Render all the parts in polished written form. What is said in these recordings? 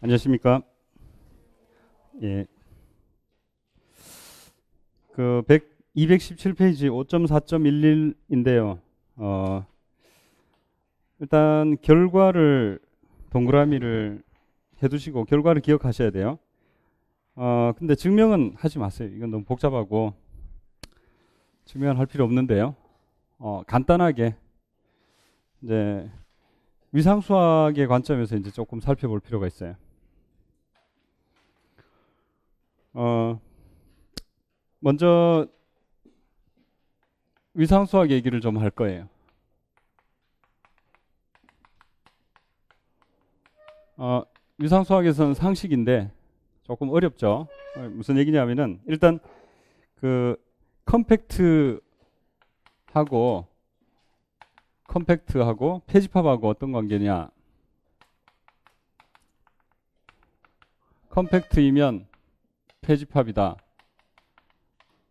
안녕하십니까? 예. 217페이지 5.4.11인데요. 일단 결과를 동그라미를 해두시고 결과를 기억하셔야 돼요. 근데 증명은 하지 마세요. 이건 너무 복잡하고 증명은 할 필요 없는데요. 간단하게 이제 위상수학의 관점에서 이제 조금 살펴볼 필요가 있어요. 먼저 위상수학 얘기를 좀 할 거예요. 위상수학에서는 상식인데 조금 어렵죠. 무슨 얘기냐면은 일단 그 컴팩트하고 페지팝하고 어떤 관계냐? 컴팩트이면 페지팝이다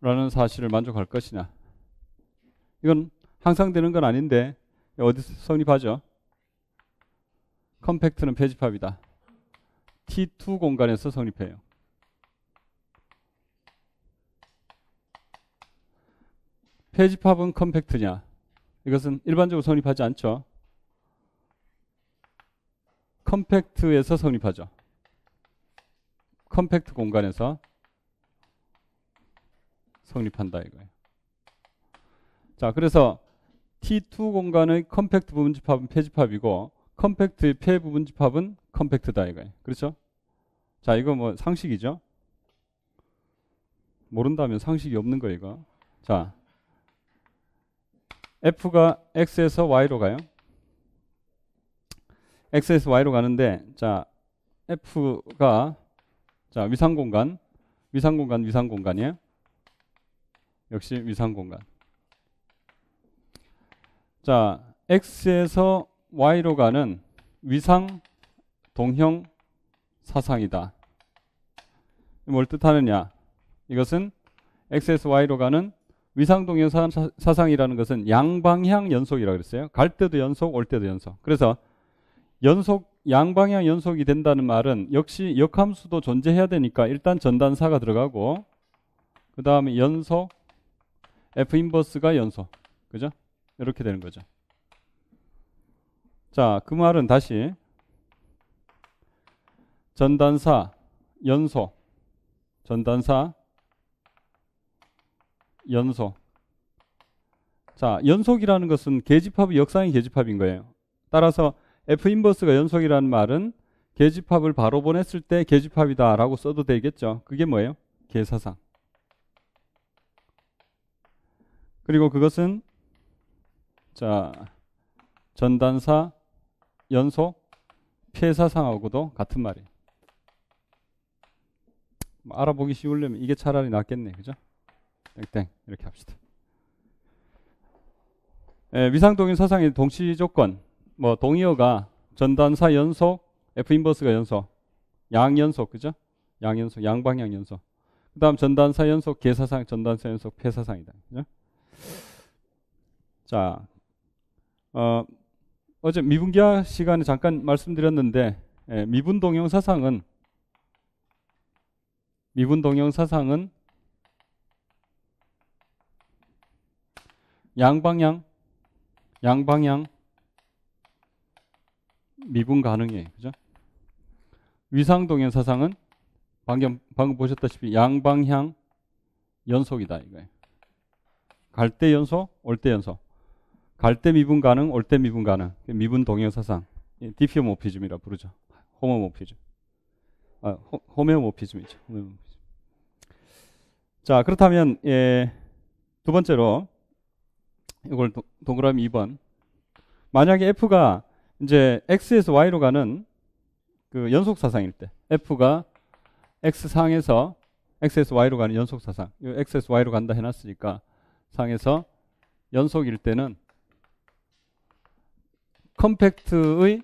라는 사실을 만족할 것이냐? 이건 항상 되는 건 아닌데 어디서 성립하죠? 컴팩트는 페지팝이다. T2 공간에서 성립해요. 페지팝은 컴팩트냐? 이것은 일반적으로 성립하지 않죠. 컴팩트에서 성립하죠. 컴팩트 공간에서 성립한다 이거예요. 자, 그래서 T2 공간의 컴팩트 부분집합은 페지팝이고 컴팩트의 페 부분집합은 컴팩트다 이거예요. 그렇죠? 자, 이거 뭐 상식이죠? 모른다면 상식이 없는 거예요, 이거. 자, F가 X에서 Y로 가요. X에서 Y로 가는데, 자, F가, 자, 위상공간이에요. 역시 위상공간. 자, X에서 Y로 가는 위상 동형 사상이다. 뭘 뜻하느냐? 이것은 X에서 Y로 가는 위상동형 사상이라는 것은 양방향 연속이라고 그랬어요. 갈 때도 연속, 올 때도 연속. 그래서 양방향 연속이 된다는 말은 역시 역함수도 존재해야 되니까 일단 전단사가 들어가고 그 다음에 연속, F 인버스가 연속. 그죠? 이렇게 되는 거죠. 자, 그 말은 다시 전단사, 연속, 자, 연속이라는 것은 계집합의 역상의 계집합인 거예요. 따라서 F 인버스가 연속이라는 말은 계집합을 바로 보냈을 때 계집합이다 라고 써도 되겠죠. 그게 뭐예요? 계사상. 그리고 그것은 자, 전단사, 연속, 폐사상하고도 같은 말이에요. 알아보기 쉬우려면 이게 차라리 낫겠네. 그죠? 땡땡 이렇게 합시다. 위상동형 사상의 동시 조건, 뭐 동의어가 전단사 연속, F 인버스가 연속, 양연속, 그죠? 양연속, 양방향 연속. 그 다음 전단사 연속, 계사상, 전단사 연속, 폐사상이다. 그죠? 자, 어제 미분기하 시간에 잠깐 말씀드렸는데, 미분동형 사상은 양방향 미분 가능해요. 그죠? 위상동형 사상은 방금 보셨다시피 양방향 연속이다 이거예요. 갈 때 연속, 올 때 연속. 갈 때 미분 가능, 올 때 미분 가능. 미분 동형 사상. 디피오모피즘이라 부르죠. 호모모피즘. 호메오모피즘이죠. 자, 그렇다면 두 번째로 이걸 동그라미 2번. 만약에 F가 이제 X에서 Y로 가는 그 연속 사상일 때, F가 X상에서 X에서 Y로 가는 연속 사상. X에서 Y로 간다 해놨으니까 상에서 연속일 때는 컴팩트의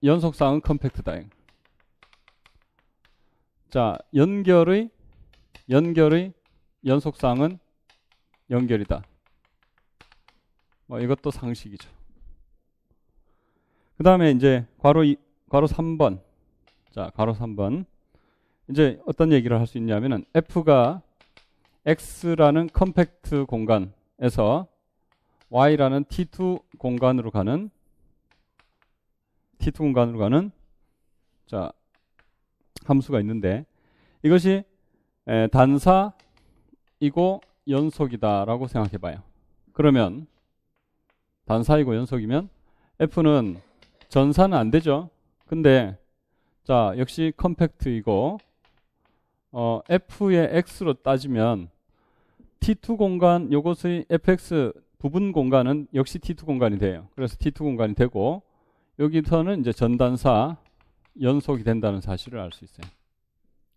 연속상은 컴팩트다. 자, 연결의 연속상은 연결이다. 뭐 이것도 상식이죠. 그 다음에 이제 괄호 3번. 자, 가로 3번. 이제 어떤 얘기를 할 수 있냐면은 F가 X라는 컴팩트 공간에서 Y라는 T2 공간으로 가는 자, 함수가 있는데 이것이 단사이고 연속이다라고 생각해 봐요. 그러면 단사이고 연속이면 F는 전사는 안 되죠. 근데 자, 역시 컴팩트이고 F의 X로 따지면 T2 공간 요것의 fx 부분 공간은 역시 T2 공간이 돼요. 그래서 T2 공간이 되고 여기서는 이제 전단사 연속이 된다는 사실을 알 수 있어요.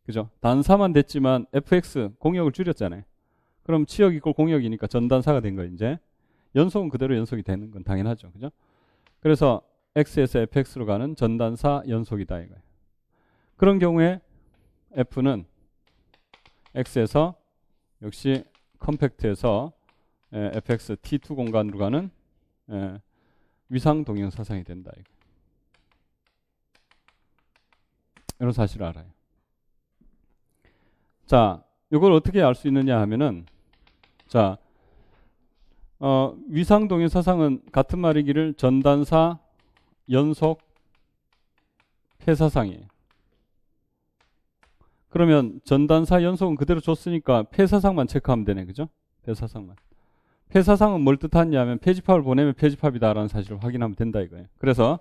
그죠? 단사만 됐지만 fx 공역을 줄였잖아요. 그럼 치역 이꼴 공역이니까 전단사가 된 거예요. 이제 연속은 그대로 연속이 되는 건 당연하죠. 그죠? 그래서 x에서 fx로 가는 전단사 연속이다 이거예요. 그런 경우에 f는 x에서 역시 컴팩트에서 fx t2 공간으로 가는 위상 동형 사상이 된다. 이런 사실을 알아요. 자, 이걸 어떻게 알 수 있느냐 하면은 자, 위상 동형 사상은 같은 말이기를 전단사 연속 폐사상이에요. 그러면 전단사 연속은 그대로 줬으니까 폐사상만 체크하면 되네. 그죠? 폐사상만. 폐사상은 뭘 뜻하냐면 폐집합을 보내면 폐집합이다라는 사실을 확인하면 된다 이거예요. 그래서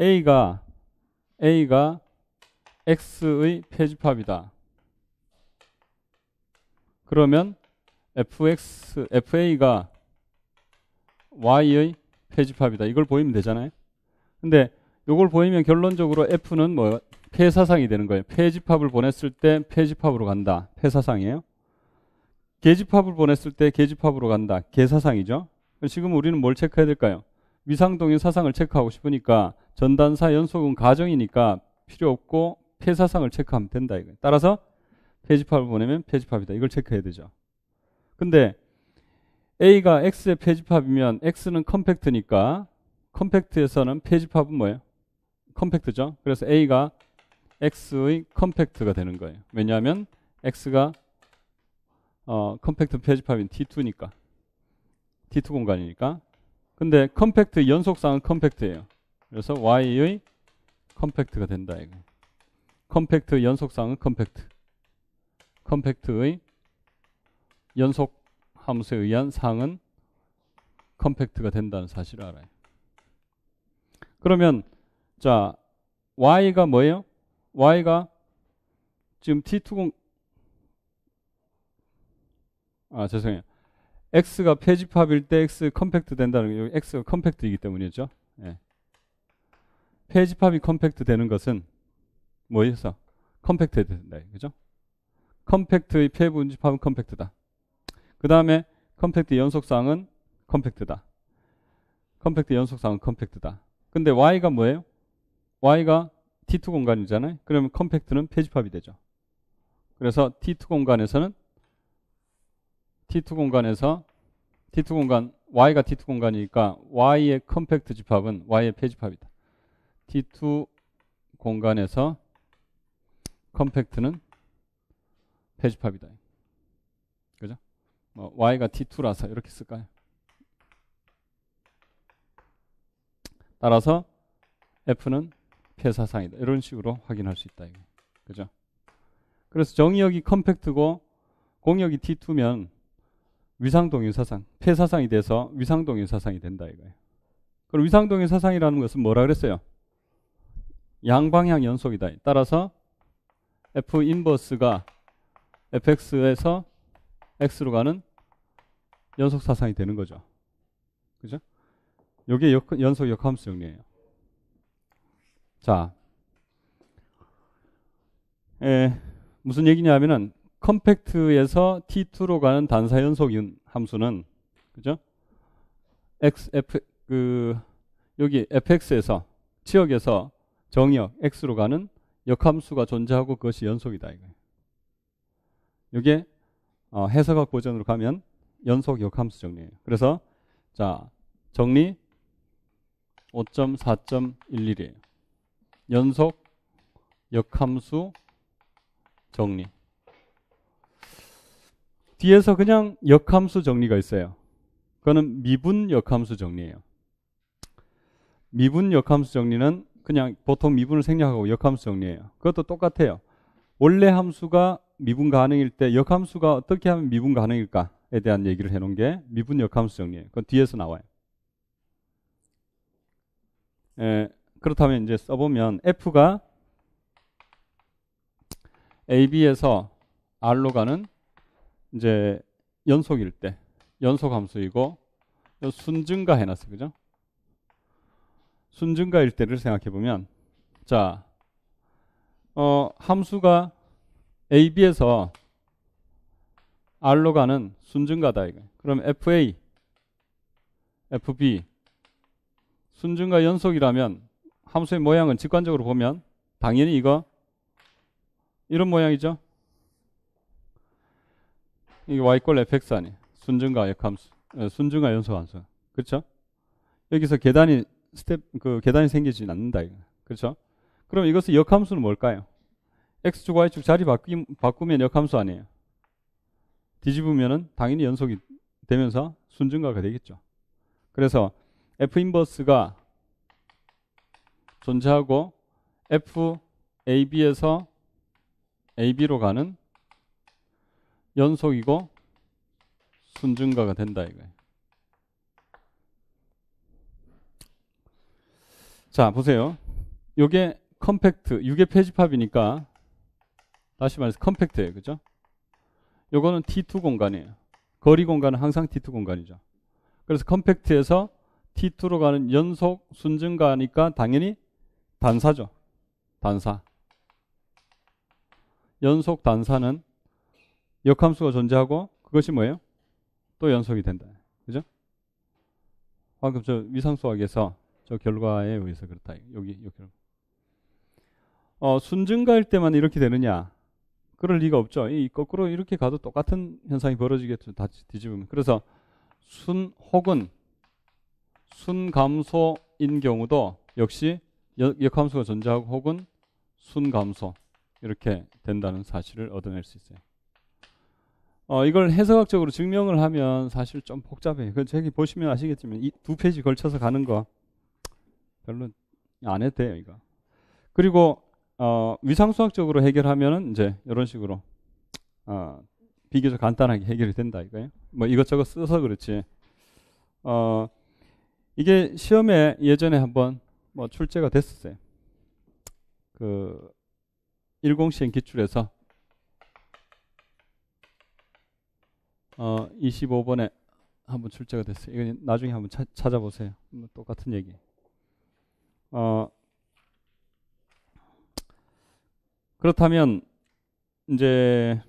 A가 X의 폐집합이다. 그러면 FA가 Y의 폐집합이다. 이걸 보이면 되잖아요. 근데 이걸 보이면 결론적으로 F는 뭐 폐사상이 되는 거예요. 폐집합을 보냈을 때 폐집합으로 간다. 폐사상이에요. 계집합을 보냈을 때 계집합으로 간다. 계사상이죠. 지금 우리는 뭘 체크해야 될까요? 위상동의 사상을 체크하고 싶으니까 전단사 연속은 가정이니까 필요 없고 폐사상을 체크하면 된다 이거예요. 따라서 폐집합을 보내면 폐집합이다. 이걸 체크해야 되죠. 근데 A가 X의 폐집합이면 X는 컴팩트니까 컴팩트에서는 폐집합은 뭐예요? 컴팩트죠. 그래서 A가 X의 컴팩트가 되는 거예요. 왜냐하면 X가 컴팩트 폐집합인 T2니까. T2 공간이니까. 근데 컴팩트 연속상은 컴팩트예요. 그래서 Y의 컴팩트가 된다 이거. 컴팩트 연속상은 컴팩트. 컴팩트의 연속 함수에 의한 상은 컴팩트가 된다는 사실을 알아요. 그러면 자, Y가 뭐예요? Y가 지금 T2 죄송해요. X가 폐집합일 때 X 컴팩트 된다는 게 X가 컴팩트이기 때문이죠. 예. 폐집합이 컴팩트 되는 것은 뭐에서? 컴팩트에 된다. 그죠? 컴팩트의 폐분집합은 컴팩트다. 그 다음에 컴팩트 연속상은 컴팩트다. 컴팩트 연속상은 컴팩트다. 근데 Y가 뭐예요? Y가 T2 공간이잖아요. 그러면 컴팩트는 폐집합이 되죠. 그래서 T2 공간에서 Y가 T2 공간이니까 Y의 컴팩트 집합은 Y의 폐집합이다. T2 공간에서 컴팩트는 폐집합이다. 그죠? Y가 T2라서 이렇게 쓸까요? 따라서 F는 폐사상이다. 이런 식으로 확인할 수 있다. 이거. 그죠? 그래서 정의역이 컴팩트고 공역이 T2면 위상동일사상, 폐사상이 돼서 위상동일사상이 된다 이거예요. 그럼 위상동일사상이라는 것은 뭐라 그랬어요? 양방향 연속이다. 따라서 F 인버스가 fx에서 x로 가는 연속사상이 되는 거죠. 그죠? 이게 연속 역함수 정리예요. 자, 무슨 얘기냐면은 컴팩트에서 T2로 가는 단사 연속 함수는 그죠? 여기 fx에서 치역에서 정역 x로 가는 역함수가 존재하고 그것이 연속이다 이거예요. 이게 해석학 버전으로 가면 연속 역함수 정리예요. 그래서 자, 정리 5.4.11이에요. 연속 역함수 정리. 뒤에서 그냥 역함수 정리가 있어요. 그거는 미분 역함수 정리예요. 미분 역함수 정리는 그냥 보통 미분을 생략하고 역함수 정리예요. 그것도 똑같아요. 원래 함수가 미분 가능일 때 역함수가 어떻게 하면 미분 가능일까에 대한 얘기를 해놓은 게 미분 역함수 정리예요. 그건 뒤에서 나와요. 그렇다면 이제 써보면 F가 AB에서 R로 가는 이제 연속일 때 연속 함수이고 순증가 해놨어요. 그죠? 순증가일 때를 생각해 보면 자, 함수가 AB에서 R로 가는 순증가다 이거. 그럼 FA, FB 순증가 연속이라면 함수의 모양은 직관적으로 보면 당연히 이거 이런 모양이죠. 이게 y fx 아니에요. 순증가 역함수, 순증가 연속함수. 그렇죠? 여기서 계단이 계단이 생기지 않는다 이거. 그렇죠? 그럼 이것의 역함수는 뭘까요? x축, y축 자리 바꾸면 역함수 아니에요. 뒤집으면은 당연히 연속이 되면서 순증가가 되겠죠. 그래서 f 인버스가 존재하고 FAB에서 AB로 가는 연속이고 순증가가 된다 이거예요. 자, 보세요. 요게 컴팩트, 유계 폐집합이니까 다시 말해서 컴팩트예요. 그죠? 요거는 T2 공간이에요. 거리 공간은 항상 T2 공간이죠. 그래서 컴팩트에서 T2로 가는 연속 순증가니까 당연히 단사죠. 단사. 연속 단사는 역함수가 존재하고 그것이 뭐예요? 또 연속이 된다. 그죠? 방금 저 위상수학에서 저 결과에 의해서 그렇다. 여기 결과. 순증가일 때만 이렇게 되느냐? 그럴 리가 없죠. 이 거꾸로 이렇게 가도 똑같은 현상이 벌어지겠죠. 다 뒤집으면. 그래서 순 혹은 순감소인 경우도 역시 역함수가 존재하고 혹은 순감소 이렇게 된다는 사실을 얻어낼 수 있어요. 이걸 해석학적으로 증명을 하면 사실 좀 복잡해요. 그 저기 보시면 아시겠지만 이 두 페이지 걸쳐서 가는 거 별로 안 해도 돼요, 이거. 그리고 위상수학적으로 해결하면은 이제 이런 식으로 비교적 간단하게 해결이 된다 이거예요. 뭐 이것저것 써서 그렇지. 이게 시험에 예전에 한번 뭐 출제가 됐었어요. 그 10시행 기출에서 25번에 한번 출제가 됐어요. 이거 나중에 한번 찾아보세요. 뭐 똑같은 얘기. 그렇다면 이제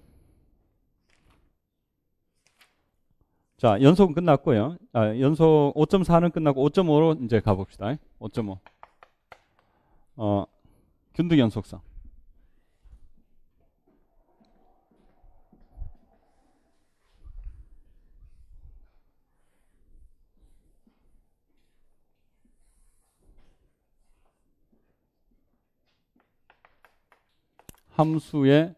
자, 연속은 끝났고요. 연속 5.4는 끝나고 5.5로 이제 가봅시다. 5.5. 균등 연속성. 함수의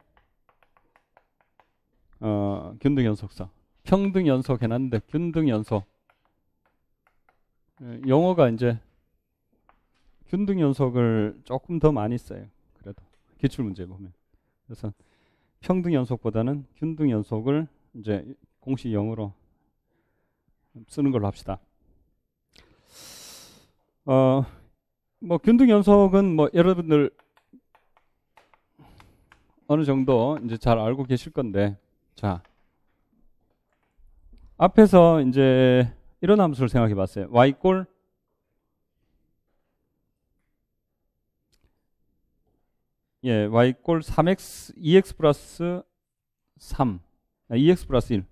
균등 연속성. 평등 연속 해놨는데 균등 연속. 영어가 이제 균등 연속을 조금 더 많이 써요. 그래도 기출 문제 보면. 그래서 평등 연속보다는 균등 연속을 이제 공식 영어로 쓰는 걸로 합시다. 뭐 균등 연속은 뭐 여러분들 어느 정도 이제 잘 알고 계실 건데, 자, 앞에서 이제 이런 함수를 생각해 봤어요. y 꼴 y 꼴 3x 2x 플러스 3 2x 플러스 1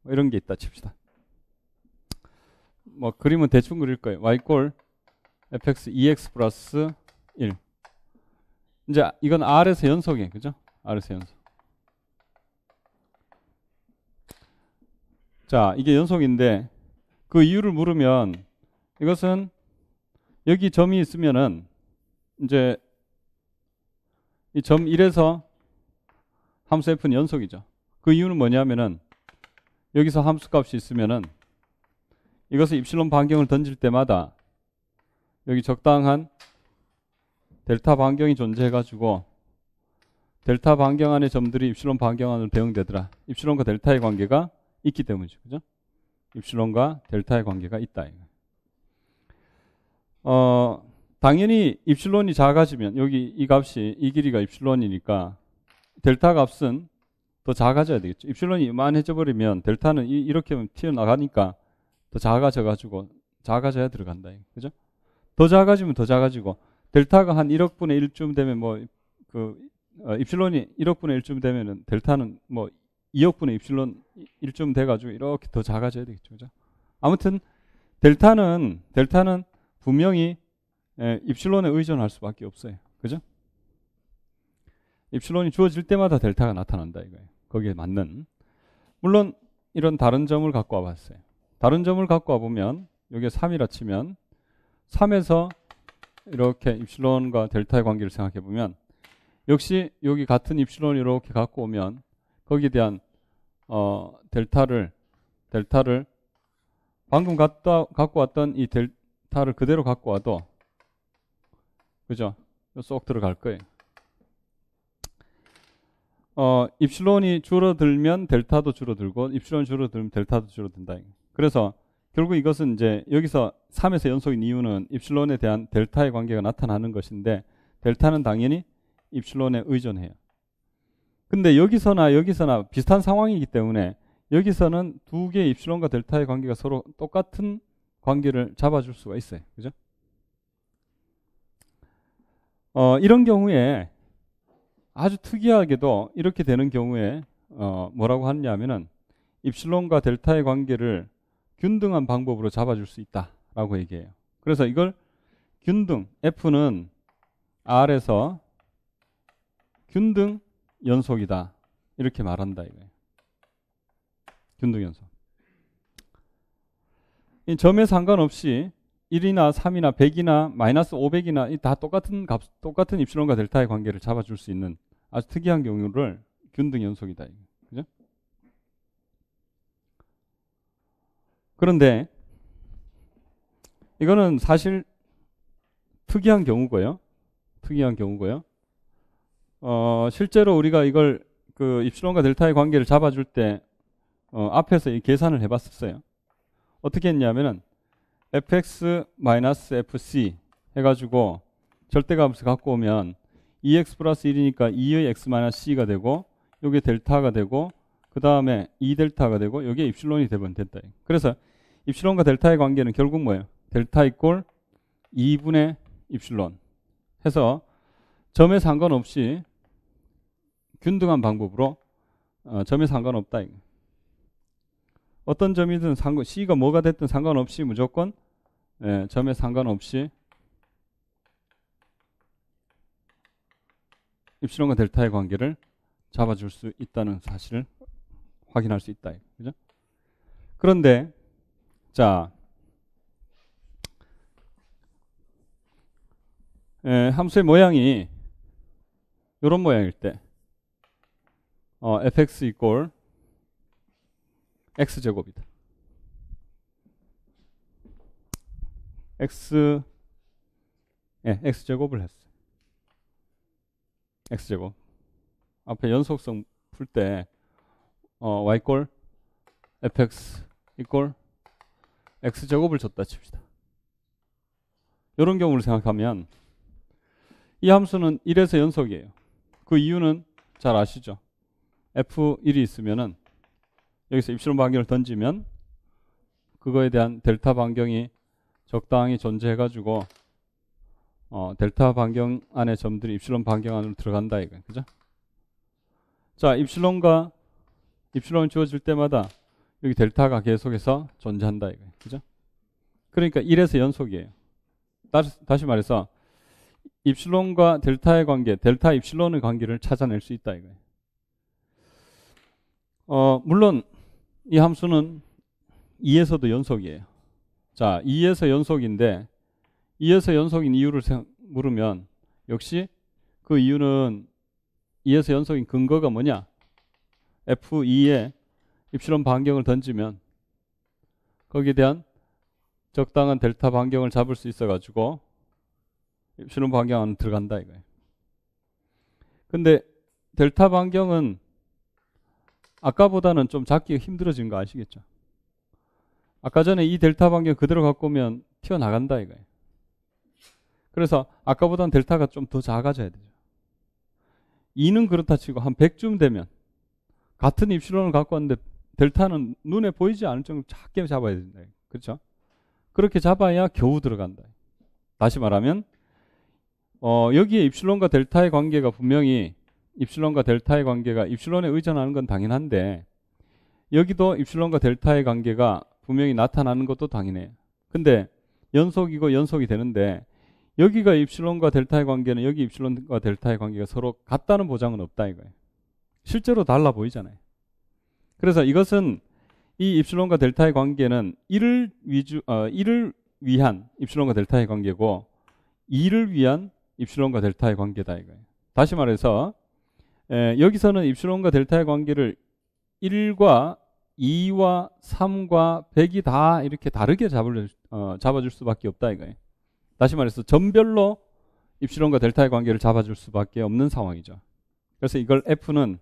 뭐 이런 게 있다 칩시다. 뭐 그림은 대충 그릴 거예요. y 꼴 fx 2x 플러스 1. 이제 이건 R에서 연속이에요. 그죠? R에서 연속. 자, 이게 연속인데 그 이유를 물으면 이것은 여기 점이 있으면은 이제 이 점 1에서 함수 f는 연속이죠. 그 이유는 뭐냐면은 여기서 함수 값이 있으면은 이것을 입실론 반경을 던질 때마다 여기 적당한 델타 반경이 존재해가지고 델타 반경 안의 점들이 입실론 반경 안으로 대응되더라. 입실론과 델타의 관계가 있기 때문이죠. 그죠? 입실론과 델타의 관계가 있다. 당연히 입실론이 작아지면 여기 이 값이 이 길이가 입실론이니까 델타 값은 더 작아져야 되겠죠. 입실론이 이만해져 버리면 델타는 이렇게 튀어나가니까 더 작아져가지고 작아져야 들어간다. 그죠? 더 작아지면 더 작아지고 델타가 한 1억 분의 1쯤 되면 입실론이 1억 분의 1쯤 되면은 델타는 2억 분의 입실론 1쯤 돼가지고 이렇게 더 작아져야 되겠죠. 그죠? 아무튼 델타는 분명히 입실론에 의존할 수밖에 없어요. 그죠? 입실론이 주어질 때마다 델타가 나타난다 이거예요. 거기에 맞는. 물론 이런 다른 점을 갖고 와봤어요. 다른 점을 갖고 와보면 여기에 3이라 치면 3에서 이렇게 입실론과 델타의 관계를 생각해 보면 역시 여기 같은 입실론을 이렇게 갖고 오면 거기에 대한 델타를 방금 갖고 왔던 이 델타를 그대로 갖고 와도 그죠? 쏙 들어갈 거예요. 입실론이 줄어들면 델타도 줄어들고 입실론이 줄어들면 델타도 줄어든다. 그래서 결국 이것은 이제 여기서 3에서 연속인 이유는 입실론에 대한 델타의 관계가 나타나는 것인데 델타는 당연히 입실론에 의존해요. 근데 여기서나 비슷한 상황이기 때문에 여기서는 두 개의 입실론과 델타의 관계가 서로 똑같은 관계를 잡아줄 수가 있어요. 그죠? 이런 경우에 아주 특이하게도 이렇게 되는 경우에 뭐라고 하느냐면은 입실론과 델타의 관계를 균등한 방법으로 잡아줄 수 있다라고 얘기해요. 그래서 이걸 균등, F는 R에서 균등 연속이다. 이렇게 말한다 이거예요. 균등 연속. 이 점에 상관없이 1이나 3이나 100이나 마이너스 500이나 다 똑같은 입실론과 델타의 관계를 잡아줄 수 있는 아주 특이한 경우를 균등 연속이다. 그죠? 그런데 이거는 사실 특이한 경우고요. 실제로 우리가 이걸 그 입실론과 델타의 관계를 잡아줄 때 앞에서 이 계산을 해봤었어요. 어떻게 했냐면은 fx-fc 해가지고 절대값을 갖고 오면 2x 플러스 1이니까 2의 x-c가 되고 여기 델타가 되고 그 다음에 2델타가 되고 여기에 입실론이 되면 됐다. 그래서 입실론과 델타의 관계는 결국 뭐예요? 델타 이꼴 2분의 입실론 해서 점에 상관없이 균등한 방법으로 점에 상관없다. 어떤 점이든 C가 뭐가 됐든 상관없이 무조건 점에 상관없이 입실론과 델타의 관계를 잡아줄 수 있다는 사실을 확인할 수 있다. 그죠? 그런데 자 함수의 모양이 이런 모양일 때 fx 이꼴 x제곱이다. x제곱을 했어요. x제곱. 앞에 연속성 풀 때 y꼴 fx 이꼴 x제곱을 줬다 칩시다. 이런 경우를 생각하면 이 함수는 1에서 연속이에요. 그 이유는 잘 아시죠? f1이 있으면은 여기서 입실론 반경을 던지면 그거에 대한 델타 반경이 적당히 존재해가지고 델타 반경 안에 점들이 입실론 반경 안으로 들어간다 이거예요. 그죠? 자, 입실론이 주어질 때마다 여기 델타가 계속해서 존재한다 이거예요. 그죠? 그러니까 1에서 연속이에요. 다시 말해서 입실론과 델타의 관계, 델타 입실론의 관계를 찾아낼 수 있다 이거예요. 물론 이 함수는 2에서도 연속이에요. 자, 2에서 연속인데 2에서 연속인 이유를 물으면 역시 그 이유는 E에서 연속인 근거가 뭐냐? F2에 입실론 반경을 던지면 거기에 대한 적당한 델타 반경을 잡을 수 있어가지고 입실론 반경 안에 들어간다 이거예요. 근데 델타 반경은 아까보다는 좀 잡기가 힘들어진 거 아시겠죠? 아까 전에 이 델타 반경 그대로 갖고 오면 튀어나간다 이거예요. 그래서 아까보다는 델타가 좀 더 작아져야 되죠. 2는 그렇다 치고 한 100쯤 되면 같은 입실론을 갖고 왔는데 델타는 눈에 보이지 않을 정도로 작게 잡아야 된다. 그렇죠? 그렇게 잡아야 겨우 들어간다. 다시 말하면 여기에 입실론과 델타의 관계가 분명히 입실론과 델타의 관계가 입실론에 의존하는 건 당연한데 여기도 입실론과 델타의 관계가 분명히 나타나는 것도 당연해요. 근데 연속이고 연속이 되는데 여기가 입실론과 델타의 관계는 여기 입실론과 델타의 관계가 서로 같다는 보장은 없다 이거예요. 실제로 달라 보이잖아요. 그래서 이것은 이 입실론과 델타의 관계는 1을 위한 입실론과 델타의 관계고 2를 위한 입실론과 델타의 관계다 이거예요. 다시 말해서 여기서는 입실론과 델타의 관계를 1과 2와 3과 100이 다 이렇게 다르게 잡아줄 수밖에 없다 이거예요. 다시 말해서 점별로 입실론과 델타의 관계를 잡아줄 수밖에 없는 상황이죠. 그래서 이걸 F는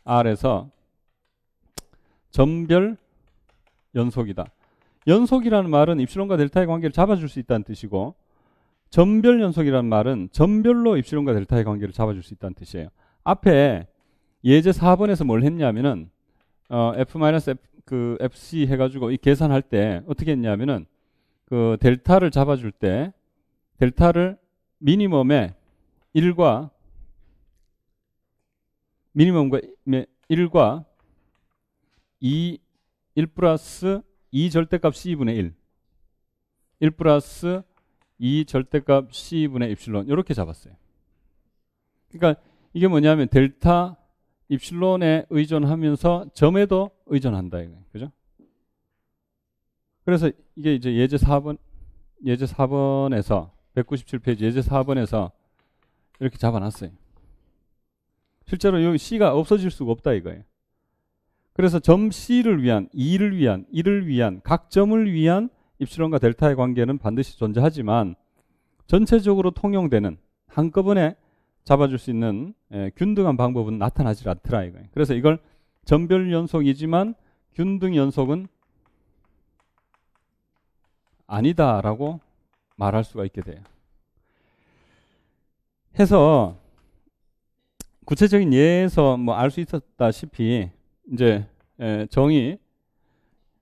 R에서 점별 연속이다. 연속이라는 말은 입실론과 델타의 관계를 잡아줄 수 있다는 뜻이고 점별 연속이라는 말은 점별로 입실론과 델타의 관계를 잡아줄 수 있다는 뜻이에요. 앞에 예제 4번에서 뭘 했냐면은 F-FC 해가지고 이 계산할 때 어떻게 했냐면은 그 델타를 잡아줄 때 델타를 미니멈에 1과 2, 1 플러스 2 절대값 C분의 1 플러스 2 절대값 C분의 입실론 이렇게 잡았어요. 그러니까 이게 뭐냐면 델타 입실론에 의존하면서 점에도 의존한다 이거예요. 그죠? 그래서 이게 이제 예제 4번에서 197페이지 예제 4번에서 이렇게 잡아놨어요. 실제로 여기 C가 없어질 수가 없다 이거예요. 그래서 점 C를 위한, 2를 위한, 1을 위한, 각 점을 위한 입실론과 델타의 관계는 반드시 존재하지만 전체적으로 통용되는 한꺼번에 잡아줄 수 있는 균등한 방법은 나타나지 않더라 이거예요. 그래서 이걸 점별 연속이지만 균등 연속은 아니다라고 말할 수가 있게 돼요. 해서 구체적인 예에서 뭐 알 수 있었다시피 이제 정의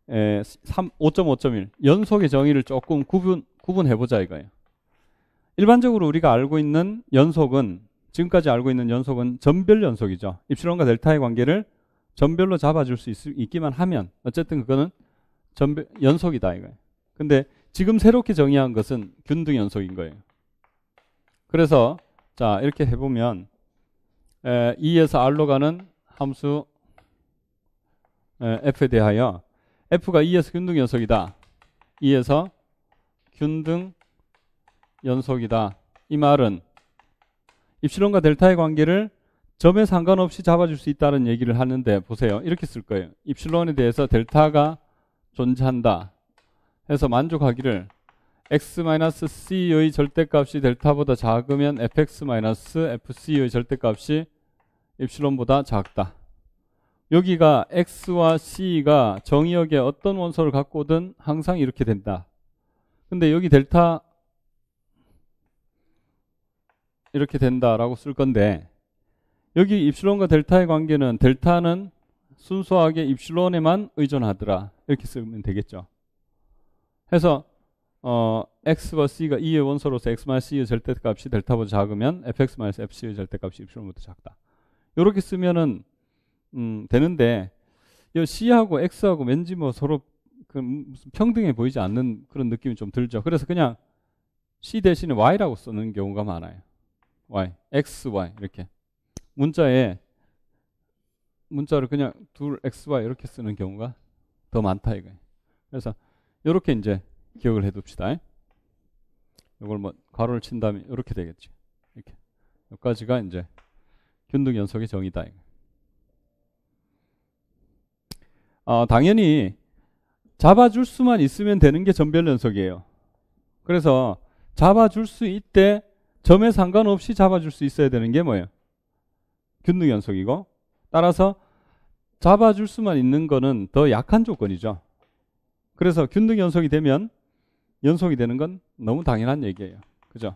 5.5.1 연속의 정의를 조금 구분해보자 이거예요. 일반적으로 우리가 알고 있는 연속은 지금까지 알고 있는 연속은 점별 연속이죠. 입실론과 델타의 관계를 점별로 잡아줄 수 있기만 하면 어쨌든 그거는 연속이다 이거예요. 근데 지금 새롭게 정의한 것은 균등 연속인 거예요. 그래서 자 이렇게 해보면 2에서 R로 가는 함수 F에 대하여 F가 2에서 균등 연속이다. 2에서 균등 연속이다. 이 말은 입실론과 델타의 관계를 점에 상관없이 잡아줄 수 있다는 얘기를 하는데 보세요. 이렇게 쓸 거예요. 입실론에 대해서 델타가 존재한다 해서 만족하기를 x-c의 절대값이 델타보다 작으면 fx-fc의 절대값이 입실론보다 작다. 여기가 x와 c가 정의역에 어떤 원소를 갖고 오든 항상 이렇게 된다. 근데 여기 델타 이렇게 된다라고 쓸 건데 여기 입실론과 델타의 관계는 델타는 순수하게 입실론에만 의존하더라. 이렇게 쓰면 되겠죠. 해서 x와 c가 2의 원소로서 x-c의 절대값이 델타보다 작으면 fx-fc의 절대값이 입실론보다 작다. 이렇게 쓰면은 되는데 이 c하고 x하고 왠지 뭐 서로 무슨 평등해 보이지 않는 그런 느낌이 좀 들죠. 그래서 그냥 c 대신에 y라고 쓰는 경우가 많아요. y, x, y 이렇게 문자를 그냥 둘 x, y 이렇게 쓰는 경우가 더 많다 이거예요. 그래서 이렇게 이제 기억을 해둡시다. 이걸 뭐 괄호를 친 다음에 이렇게 되겠죠. 이렇게 여기까지가 이제 균등 연속의 정의다. 당연히 잡아줄 수만 있으면 되는 게 점별 연속이에요. 그래서 잡아줄 수 있대 점에 상관없이 잡아줄 수 있어야 되는 게 뭐예요? 균등 연속이고, 따라서 잡아줄 수만 있는 거는 더 약한 조건이죠. 그래서 균등 연속이 되면 연속이 되는 건 너무 당연한 얘기예요. 그죠?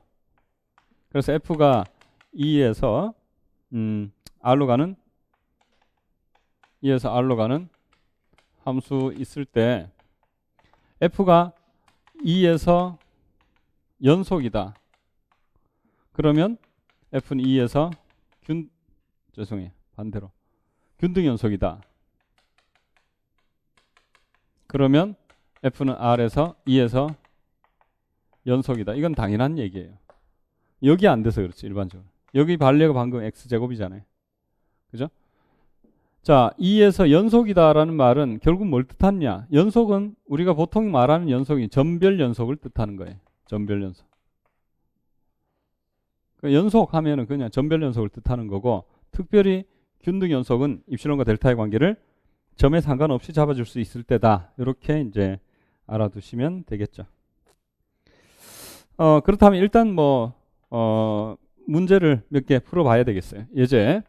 그래서 F가 2에서 R로 가는 2에서 R로 가는 함수 있을 때 F가 2에서 연속이다. 그러면 F는 2에서 죄송해요. 반대로. 균등 연속이다. 그러면 F는 R에서 2에서 연속이다. 이건 당연한 얘기예요. 여기 안 돼서 그렇지, 일반적으로. 여기 반례가 방금 X제곱이잖아요. 그죠? 자, 2에서 연속이다라는 말은 결국 뭘 뜻하느냐? 연속은 우리가 보통 말하는 연속이 점별 연속을 뜻하는 거예요. 점별 연속. 연속하면은 그냥 점별 연속을 뜻하는 거고, 특별히 균등 연속은 입실론과 델타의 관계를 점에 상관없이 잡아줄 수 있을 때다. 이렇게 이제 알아두시면 되겠죠. 그렇다면 일단 문제를 몇 개 풀어봐야 되겠어요. 예제.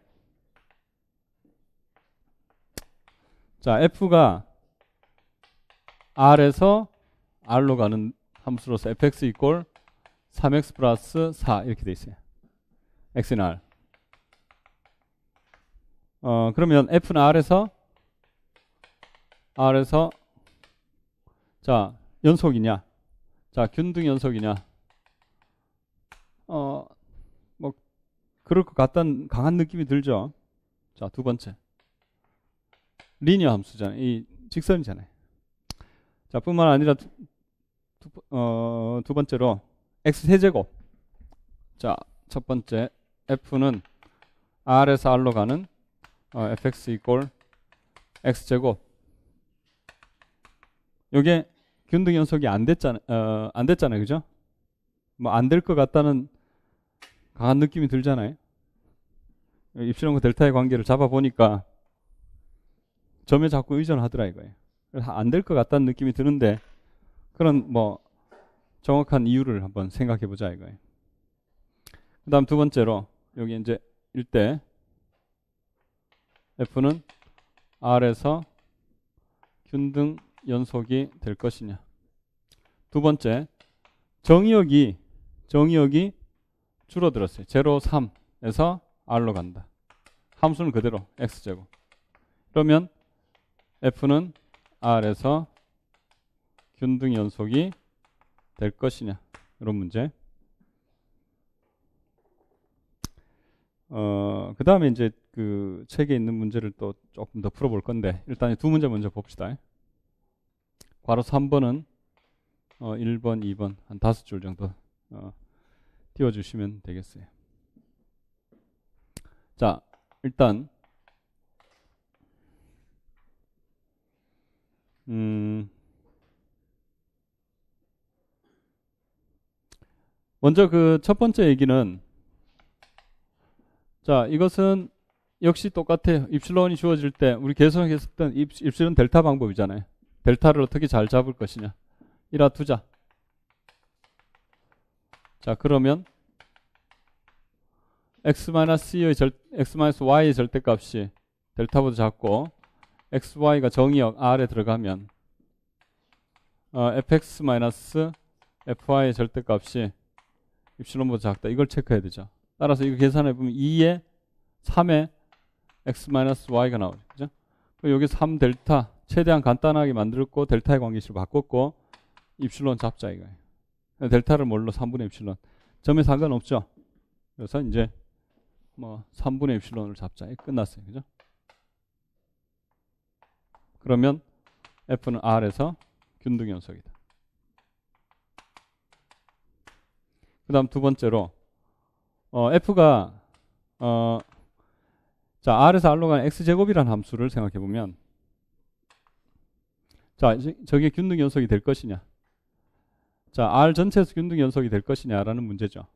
자, F가 R에서 R로 가는 함수로서 fx 이꼴 3x 플러스 4 이렇게 돼 있어요. x는 R. 그러면 F는 R에서 자, 연속이냐? 자, 균등 연속이냐? 그럴 것 같다는 강한 느낌이 들죠. 자, 두 번째. 리니어 함수잖아요. 이 직선이잖아요. 자, 뿐만 아니라 두 번째로 x 세제곱. 자, 첫 번째 F는 R에서 R로 가는 fx 이꼴 x제곱. 요게 균등 연속이 안 됐잖아요. 그죠? 안 될 것 같다는 강한 느낌이 들잖아요. 입실론과 델타의 관계를 잡아보니까 점에 자꾸 의존하더라 이거예요. 그래서 안 될 것 같다는 느낌이 드는데 그런 정확한 이유를 한번 생각해 보자 이거예요. 그 다음 두 번째로 여기 이제 일대 F는 R에서 균등 연속이 될 것이냐. 두 번째, 정의역이 줄어들었어요. 0, 3에서 R로 간다. 함수는 그대로 X제곱. 그러면 F는 R에서 균등 연속이 될 것이냐. 이런 문제. 그 다음에 이제 그 책에 있는 문제를 또 조금 더 풀어볼 건데, 일단 두 문제 먼저 봅시다. 괄호 3번은 1번, 2번 한 5줄 정도 띄워주시면 되겠어요. 자, 일단 먼저 그 첫 번째 얘기는, 자, 이것은 역시 똑같아요. 입실론이 주어질 때 우리 계속했었던 입실론 델타 방법이잖아요. 델타를 어떻게 잘 잡을 것이냐. 이라 두자. 자, 그러면 x-y의 절대값이 델타보다 작고 xy가 정의역 R에 들어가면 fx-fy의 절대값이 입실론보다 작다. 이걸 체크해야 되죠. 따라서 이거 계산해 보면 2에 3에 x-y가 나오죠. 그죠? 여기 3델타 최대한 간단하게 만들었고 델타의 관계식을 바꿨고 입실론 잡자 이거예요. 델타를 뭘로 3분의 입실론. 점에 상관없죠. 그래서 이제 3분의 입실론을 잡자. 끝났어요. 그죠? 그러면 F는 R에서 균등 연속이다. 그 다음 두 번째로 F가 자, R에서 R로 가는 X제곱이라는 함수를 생각해 보면, 자, 저게 균등 연속이 될 것이냐. 자, R 전체에서 균등 연속이 될 것이냐라는 문제죠.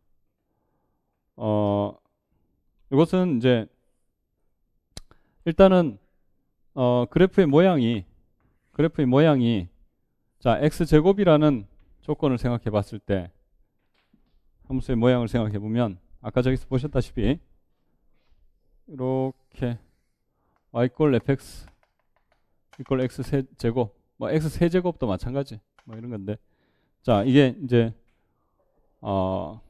이것은 이제 일단은 그래프의 모양이 자 x제곱이라는 조건을 생각해 봤을 때 함수의 모양을 생각해 보면 아까 저기서 보셨다시피 이렇게 y 꼴 fx 이꼴 x 세제곱 뭐 x 세제곱도 마찬가지 뭐 이런 건데 자 이게 이제 R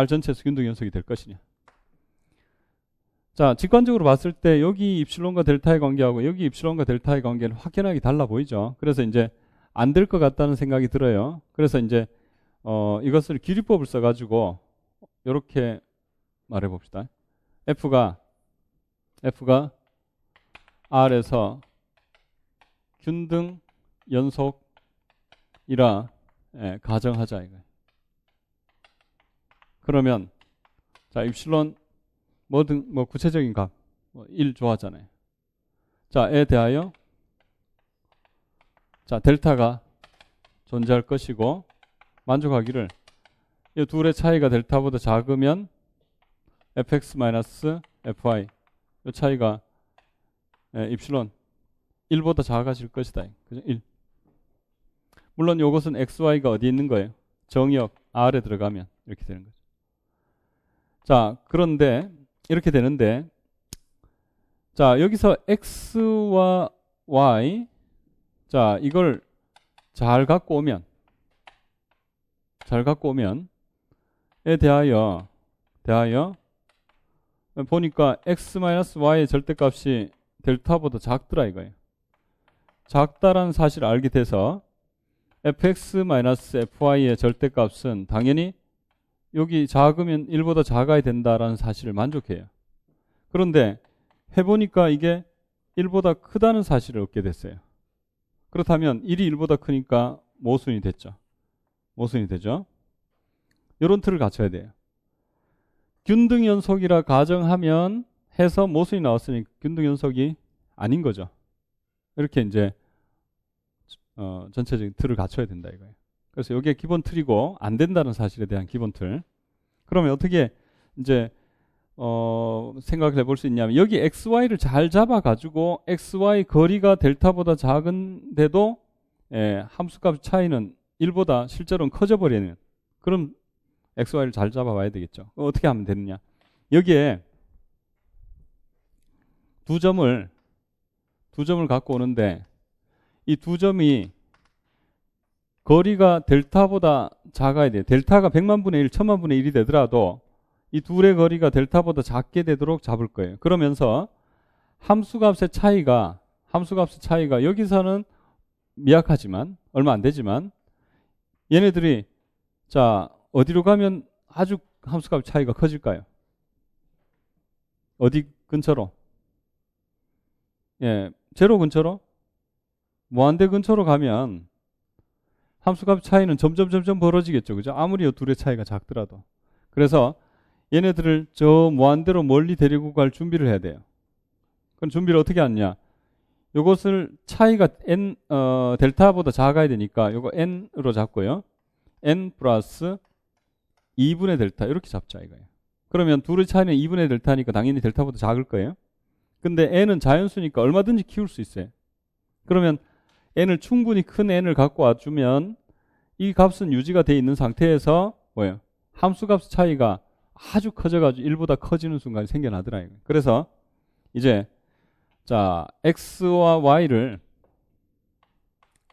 전체에서 균등 연속이 될 것이냐. 자 직관적으로 봤을 때 여기 입실론과 델타의 관계하고 여기 입실론과 델타의 관계는 확연하게 달라 보이죠. 그래서 이제 안 될 것 같다는 생각이 들어요. 그래서 이제 이것을 길이법을 써가지고 이렇게 말해 봅시다. F가 R에서 균등 연속이라 가정하자 이거. 그러면 자 입실론 뭐든 뭐 구체적인 값 1 좋아하잖아요. 자에 대하여 자 델타가 존재할 것이고 만족하기를 이 둘의 차이가 델타보다 작으면 fx-fy 이 차이가 입실론 1보다 작아질 것이다. 그죠? 1. 물론 이것은 xy가 어디 있는 거예요? 정역 R에 들어가면 이렇게 되는 거죠. 자 그런데 이렇게 되는데 자 여기서 x와 y 자 이걸 잘 갖고 오면에 대하여 보니까 x-y의 절대값이 델타보다 작더라 이거예요. 작다라는 사실을 알게 돼서 fx-fy의 절대값은 당연히 여기 작으면 1보다 작아야 된다라는 사실을 만족해요. 그런데 해보니까 이게 1보다 크다는 사실을 얻게 됐어요. 그렇다면 1이 1보다 크니까 모순이 됐죠. 모순이 되죠. 이런 틀을 갖춰야 돼요. 균등 연속이라 가정하면 해서 모순이 나왔으니 균등 연속이 아닌 거죠. 이렇게 이제 전체적인 틀을 갖춰야 된다 이거예요. 그래서 이게 기본 틀이고 안 된다는 사실에 대한 기본 틀. 그러면 어떻게 이제 생각을 해볼 수 있냐면 여기 xy를 잘 잡아가지고 xy 거리가 델타보다 작은데도 함수값 차이는 1보다 실제로는 커져버리는 그럼 xy를 잘 잡아봐야 되겠죠. 어떻게 하면 되느냐. 여기에 두 점을 갖고 오는데 이 두 점이 거리가 델타보다 작아야 돼요. 델타가 100만 분의 1, 1000만 분의 1이 되더라도 이 둘의 거리가 델타보다 작게 되도록 잡을 거예요. 그러면서 함수값의 차이가 여기서는 미약하지만 얼마 안 되지만 얘네들이 자 어디로 가면 아주 함수값 차이가 커질까요? 어디 근처로? 제로 근처로? 무한대 근처로 가면 함수값 차이는 점점 벌어지겠죠. 그죠? 아무리 이 둘의 차이가 작더라도. 그래서 얘네들을 저 무한대로 멀리 데리고 갈 준비를 해야 돼요. 그럼 준비를 어떻게 하느냐? 요것을 차이가 델타보다 작아야 되니까 요거 n으로 잡고요. n 플러스 2분의 델타 이렇게 잡자 이거예요. 그러면 둘의 차이는 2분의 델타니까 당연히 델타보다 작을 거예요. 근데 n은 자연수니까 얼마든지 키울 수 있어요. 그러면 n을 충분히 큰 n을 갖고 와주면 이 값은 유지가 돼 있는 상태에서 뭐예요? 함수값 차이가 아주 커져가지고 1보다 커지는 순간이 생겨나더라 이거예요. 그래서 이제 자 x와 y를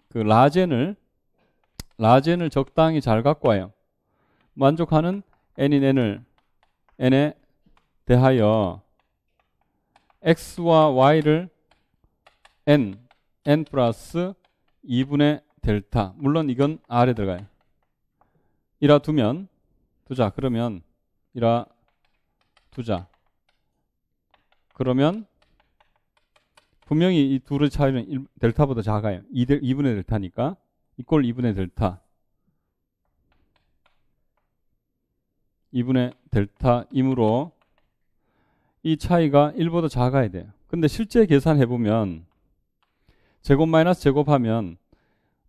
그 라젠을 적당히 잘 갖고 와요. 만족하는 n인 n에 대하여 x와 y를 n 플러스 2분의 델타. 물론 이건 R에 들어가요. 이라 두자. 그러면 이라 두자. 그러면 분명히 이 둘의 차이는 델타보다 작아요. 2분의 델타니까. 이꼴 2분의 델타. 2분의 델타이므로 이 차이가 1보다 작아야 돼요. 근데 실제 계산해보면 제곱 마이너스 제곱하면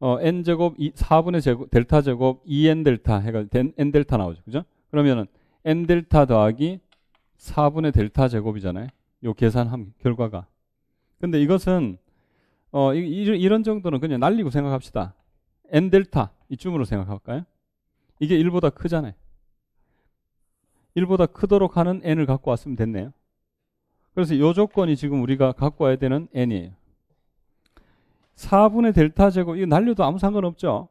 n제곱 4분의 제곱 델타 제곱 2n 델타 해가 n 델타 나오죠. 그죠? 그러면은 n 델타 더하기 4분의 델타 제곱이잖아요. 요 계산함 결과가. 근데 이것은 이런 정도는 그냥 날리고 생각합시다. n 델타 이쯤으로 생각할까요? 이게 1보다 크잖아요. 1보다 크도록 하는 n을 갖고 왔으면 됐네요. 그래서 이 조건이 지금 우리가 갖고 와야 되는 n이에요. 4분의 델타 제곱, 이거 날려도 아무 상관없죠.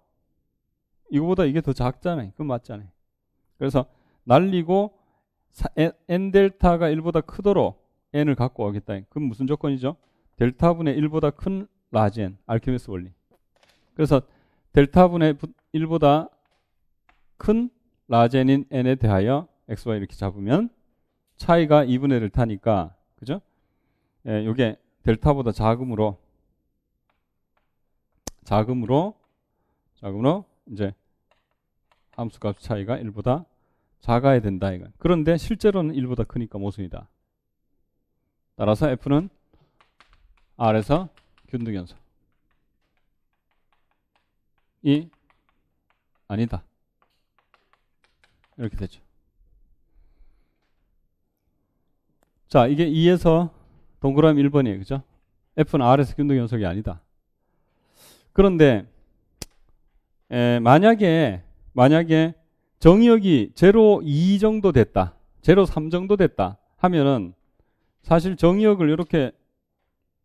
이거보다 이게 더 작잖아요. 그건 맞잖아요. 그래서 날리고 n 델타가 1보다 크도록 n을 갖고 오겠다. 그건 무슨 조건이죠? 델타분의 1보다 큰 라지 n, 알키메스 원리. 그래서 델타분의 1보다 큰 라지 n인 n에 대하여 xy 이렇게 잡으면 차이가 2분의 델타니까, 그죠? 예, 요게 델타보다 작음으로 이제 함수값 차이가 1보다 작아야 된다 이거. 그런데 실제로는 1보다 크니까 모순이다. 따라서 F는 R에서 균등연속이 아니다. 이렇게 되죠. 자, 이게 2에서 동그라미 1번이에요. 그죠? F는 R에서 균등연속이 아니다. 그런데 만약에 정의역이 0.2 정도 됐다, 0.3 정도 됐다 하면은 사실 정의역을 이렇게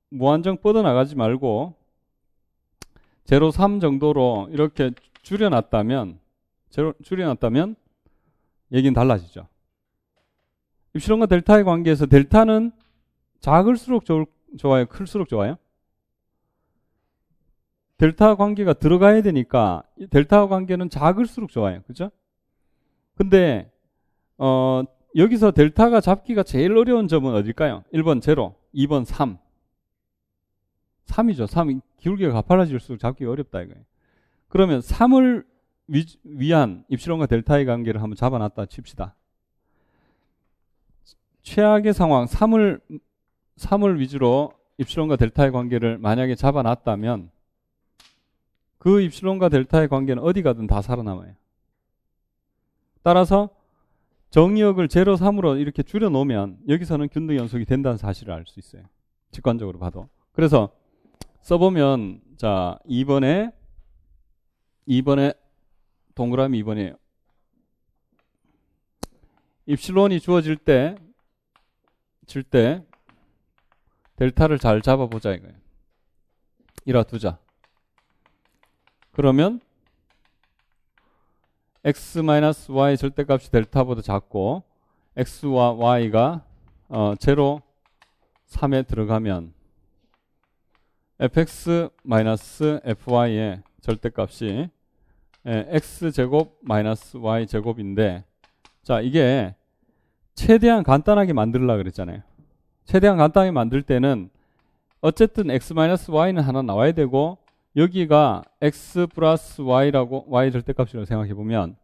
무한정 뻗어나가지 말고 0.3 정도로 이렇게 줄여놨다면 얘기는 달라지죠. 입실론과 델타의 관계에서 델타는 작을수록 좋아요? 클수록 좋아요? 델타 관계가 들어가야 되니까 델타 관계는 작을수록 좋아요. 그죠? 근데 여기서 델타가 잡기가 제일 어려운 점은 어딜까요? 1번 0, 2번 3. 3이죠. 3이 기울기가 가팔라질수록 잡기가 어렵다 이거예요. 그러면 3을 위한 입실론과 델타의 관계를 한번 잡아놨다 칩시다. 최악의 상황 3을 위주로 입실론과 델타의 관계를 만약에 잡아놨다면 그 입실론과 델타의 관계는 어디 가든 다 살아남아요. 따라서 정의역을 0, 3으로 이렇게 줄여놓으면 여기서는 균등연속이 된다는 사실을 알 수 있어요. 직관적으로 봐도. 그래서 써보면 자 2번에 동그라미 2번이에요. 입실론이 주어질 때 델타를 잘 잡아보자 이거예요. 이라 두자. 그러면 x-y 절대값이 델타보다 작고 x와 y가 0, 3에 들어가면 fx-fy의 절대값이 x제곱 마이너스 y제곱인데, 자 이게 최대한 간단하게 만들려고 그랬잖아요. 최대한 간단하게 만들 때는 어쨌든 x-y는 하나 나와야 되고 여기가 x 플러스 y라고 y 절대값이라고 생각해 보면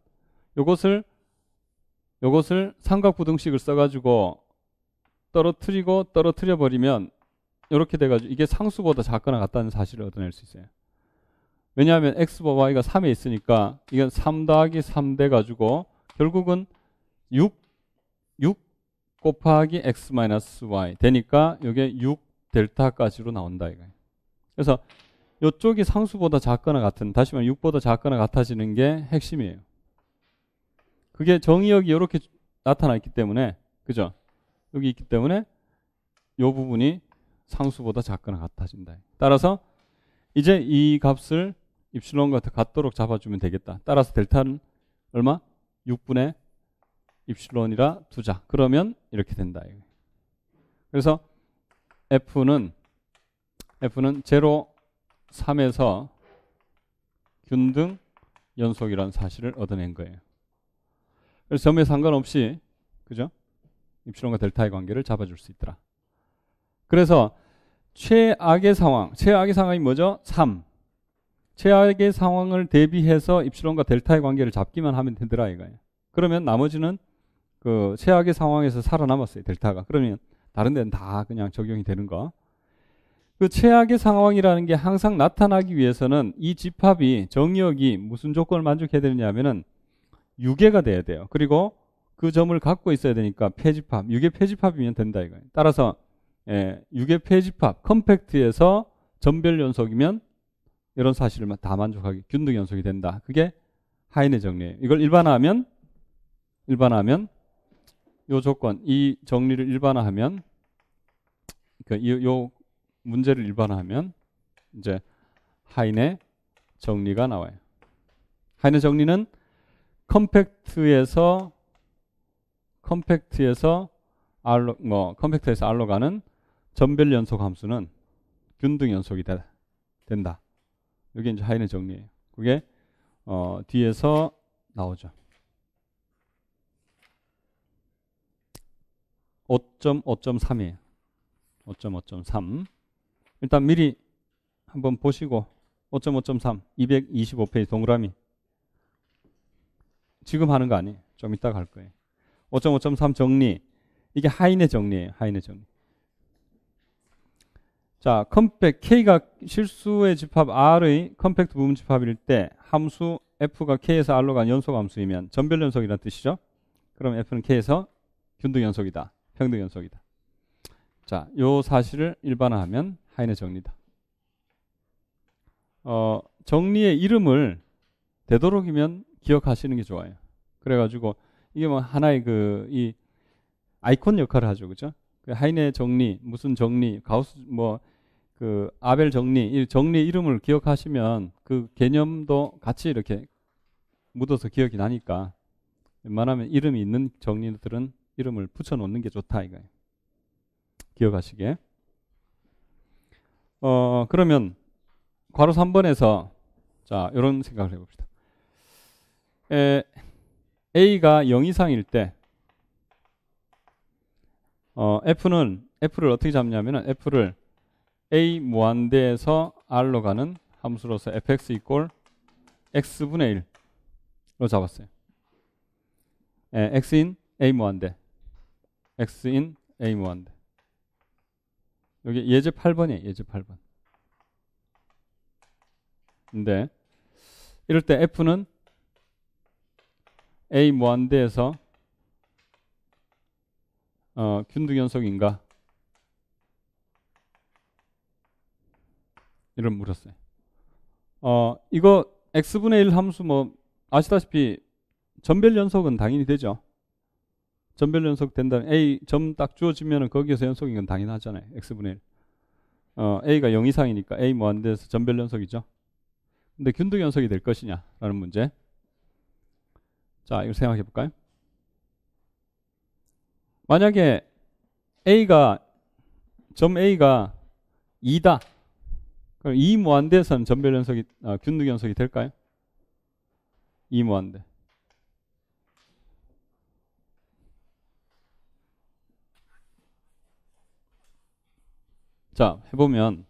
요것을 삼각부등식을 써가지고 떨어뜨려 버리면 이렇게 돼가지고 이게 상수보다 작거나 같다는 사실을 얻어낼 수 있어요. 왜냐하면 x와 y가 3에 있으니까 이건 3 더하기 3 돼가지고 결국은 6 곱하기 x 마이너스 y 되니까 이게 6 델타까지로 나온다 이거예요. 그래서 이쪽이 상수보다 작거나 같은, 다시 말하면 6보다 작거나 같아지는 게 핵심이에요. 그게 정의역이 이렇게 나타나 있기 때문에, 그죠? 여기 있기 때문에 이 부분이 상수보다 작거나 같아진다. 따라서 이제 이 값을 입실론과 같도록 잡아주면 되겠다. 따라서 델타는 얼마? 6분의 입실론이라 두자. 그러면 이렇게 된다. 그래서 F는 0, 3에서 균등 연속이라는 사실을 얻어낸 거예요. 그래서 점에 상관없이, 그죠? 입실론과 델타의 관계를 잡아줄 수 있더라. 그래서 최악의 상황이 뭐죠? 3. 최악의 상황을 대비해서 입실론과 델타의 관계를 잡기만 하면 되더라 이거예요. 그러면 나머지는 그 최악의 상황에서 살아남았어요, 델타가. 그러면 다른 데는 다 그냥 적용이 되는 거. 그 최악의 상황이라는 게 항상 나타나기 위해서는 이 집합이, 정의역이 무슨 조건을 만족해야 되느냐면은 유계가 돼야 돼요. 그리고 그 점을 갖고 있어야 되니까 폐집합, 유계 폐집합이면 된다 이거예요. 따라서 유계 폐집합 컴팩트에서 전별 연속이면 이런 사실을 다 만족하게 균등 연속이 된다. 그게 하인의 정리예요. 이걸 일반화하면 요 조건, 이 정리를 일반화하면 요 문제를 일반화하면 이제 하인의 정리가 나와요. 하인의 정리는 컴팩트에서 R로 가는 전별 연속 함수는 균등 연속이 된다. 이게 이제 하인의 정리예요. 그게 뒤에서 나오죠. 5.5.3이에요. 5.5.3. 일단 미리 한번 보시고 5.5.3 225페이지 동그라미 지금 하는 거 아니에요. 좀 이따가 할 거예요. 5.5.3 정리. 이게 하인의 정리예요. 하인의 정리. 자, K가 실수의 집합 R의 컴팩트 부분 집합일 때 함수 F가 K에서 R로 간 연속 함수이면 전별 연속이라는 뜻이죠. 그럼 F는 K에서 균등 연속이다. 평등 연속이다. 자, 요 사실을 일반화하면 하인의 정리다. 정리의 이름을 되도록이면 기억하시는 게 좋아요. 그래가지고 이게 뭐 하나의 이 아이콘 역할을 하죠, 그죠? 하인의 정리, 무슨 정리, 가우스 아벨 정리, 이 정리의 이름을 기억하시면 그 개념도 같이 이렇게 묻어서 기억이 나니까 웬만하면 이름이 있는 정리들은 이름을 붙여놓는 게 좋다 이거예요. 기억하시게. 그러면 괄호 3번에서 자 이런 생각을 해봅시다. A가 0 이상일 때 F를 어떻게 잡냐면은 F를 A 무한대에서 R로 가는 함수로서 fx 이꼴 x분의 1로 잡았어요. x인 A 무한대. x인 A 무한대. 여기 예제 8번이에요. 예제 8번. 근데 이럴 때 F는 A 무한대에서 균등 연속인가? 이런 물었어요. 이거 x분의 1 함수 아시다시피 전별 연속은 당연히 되죠. 전별 연속 된다면 A 점 딱 주어지면은 거기에서 연속인 건 당연하잖아요. x분의 1. A가 0 이상이니까 A 무한대에서 전별 연속이죠. 근데 균등 연속이 될 것이냐라는 문제. 자, 이걸 생각해 볼까요? 만약에 점 A가 2다. 그럼 2 무한대에서는 전별 연속이 균등 연속이 될까요? 2 무한대. 자, 해보면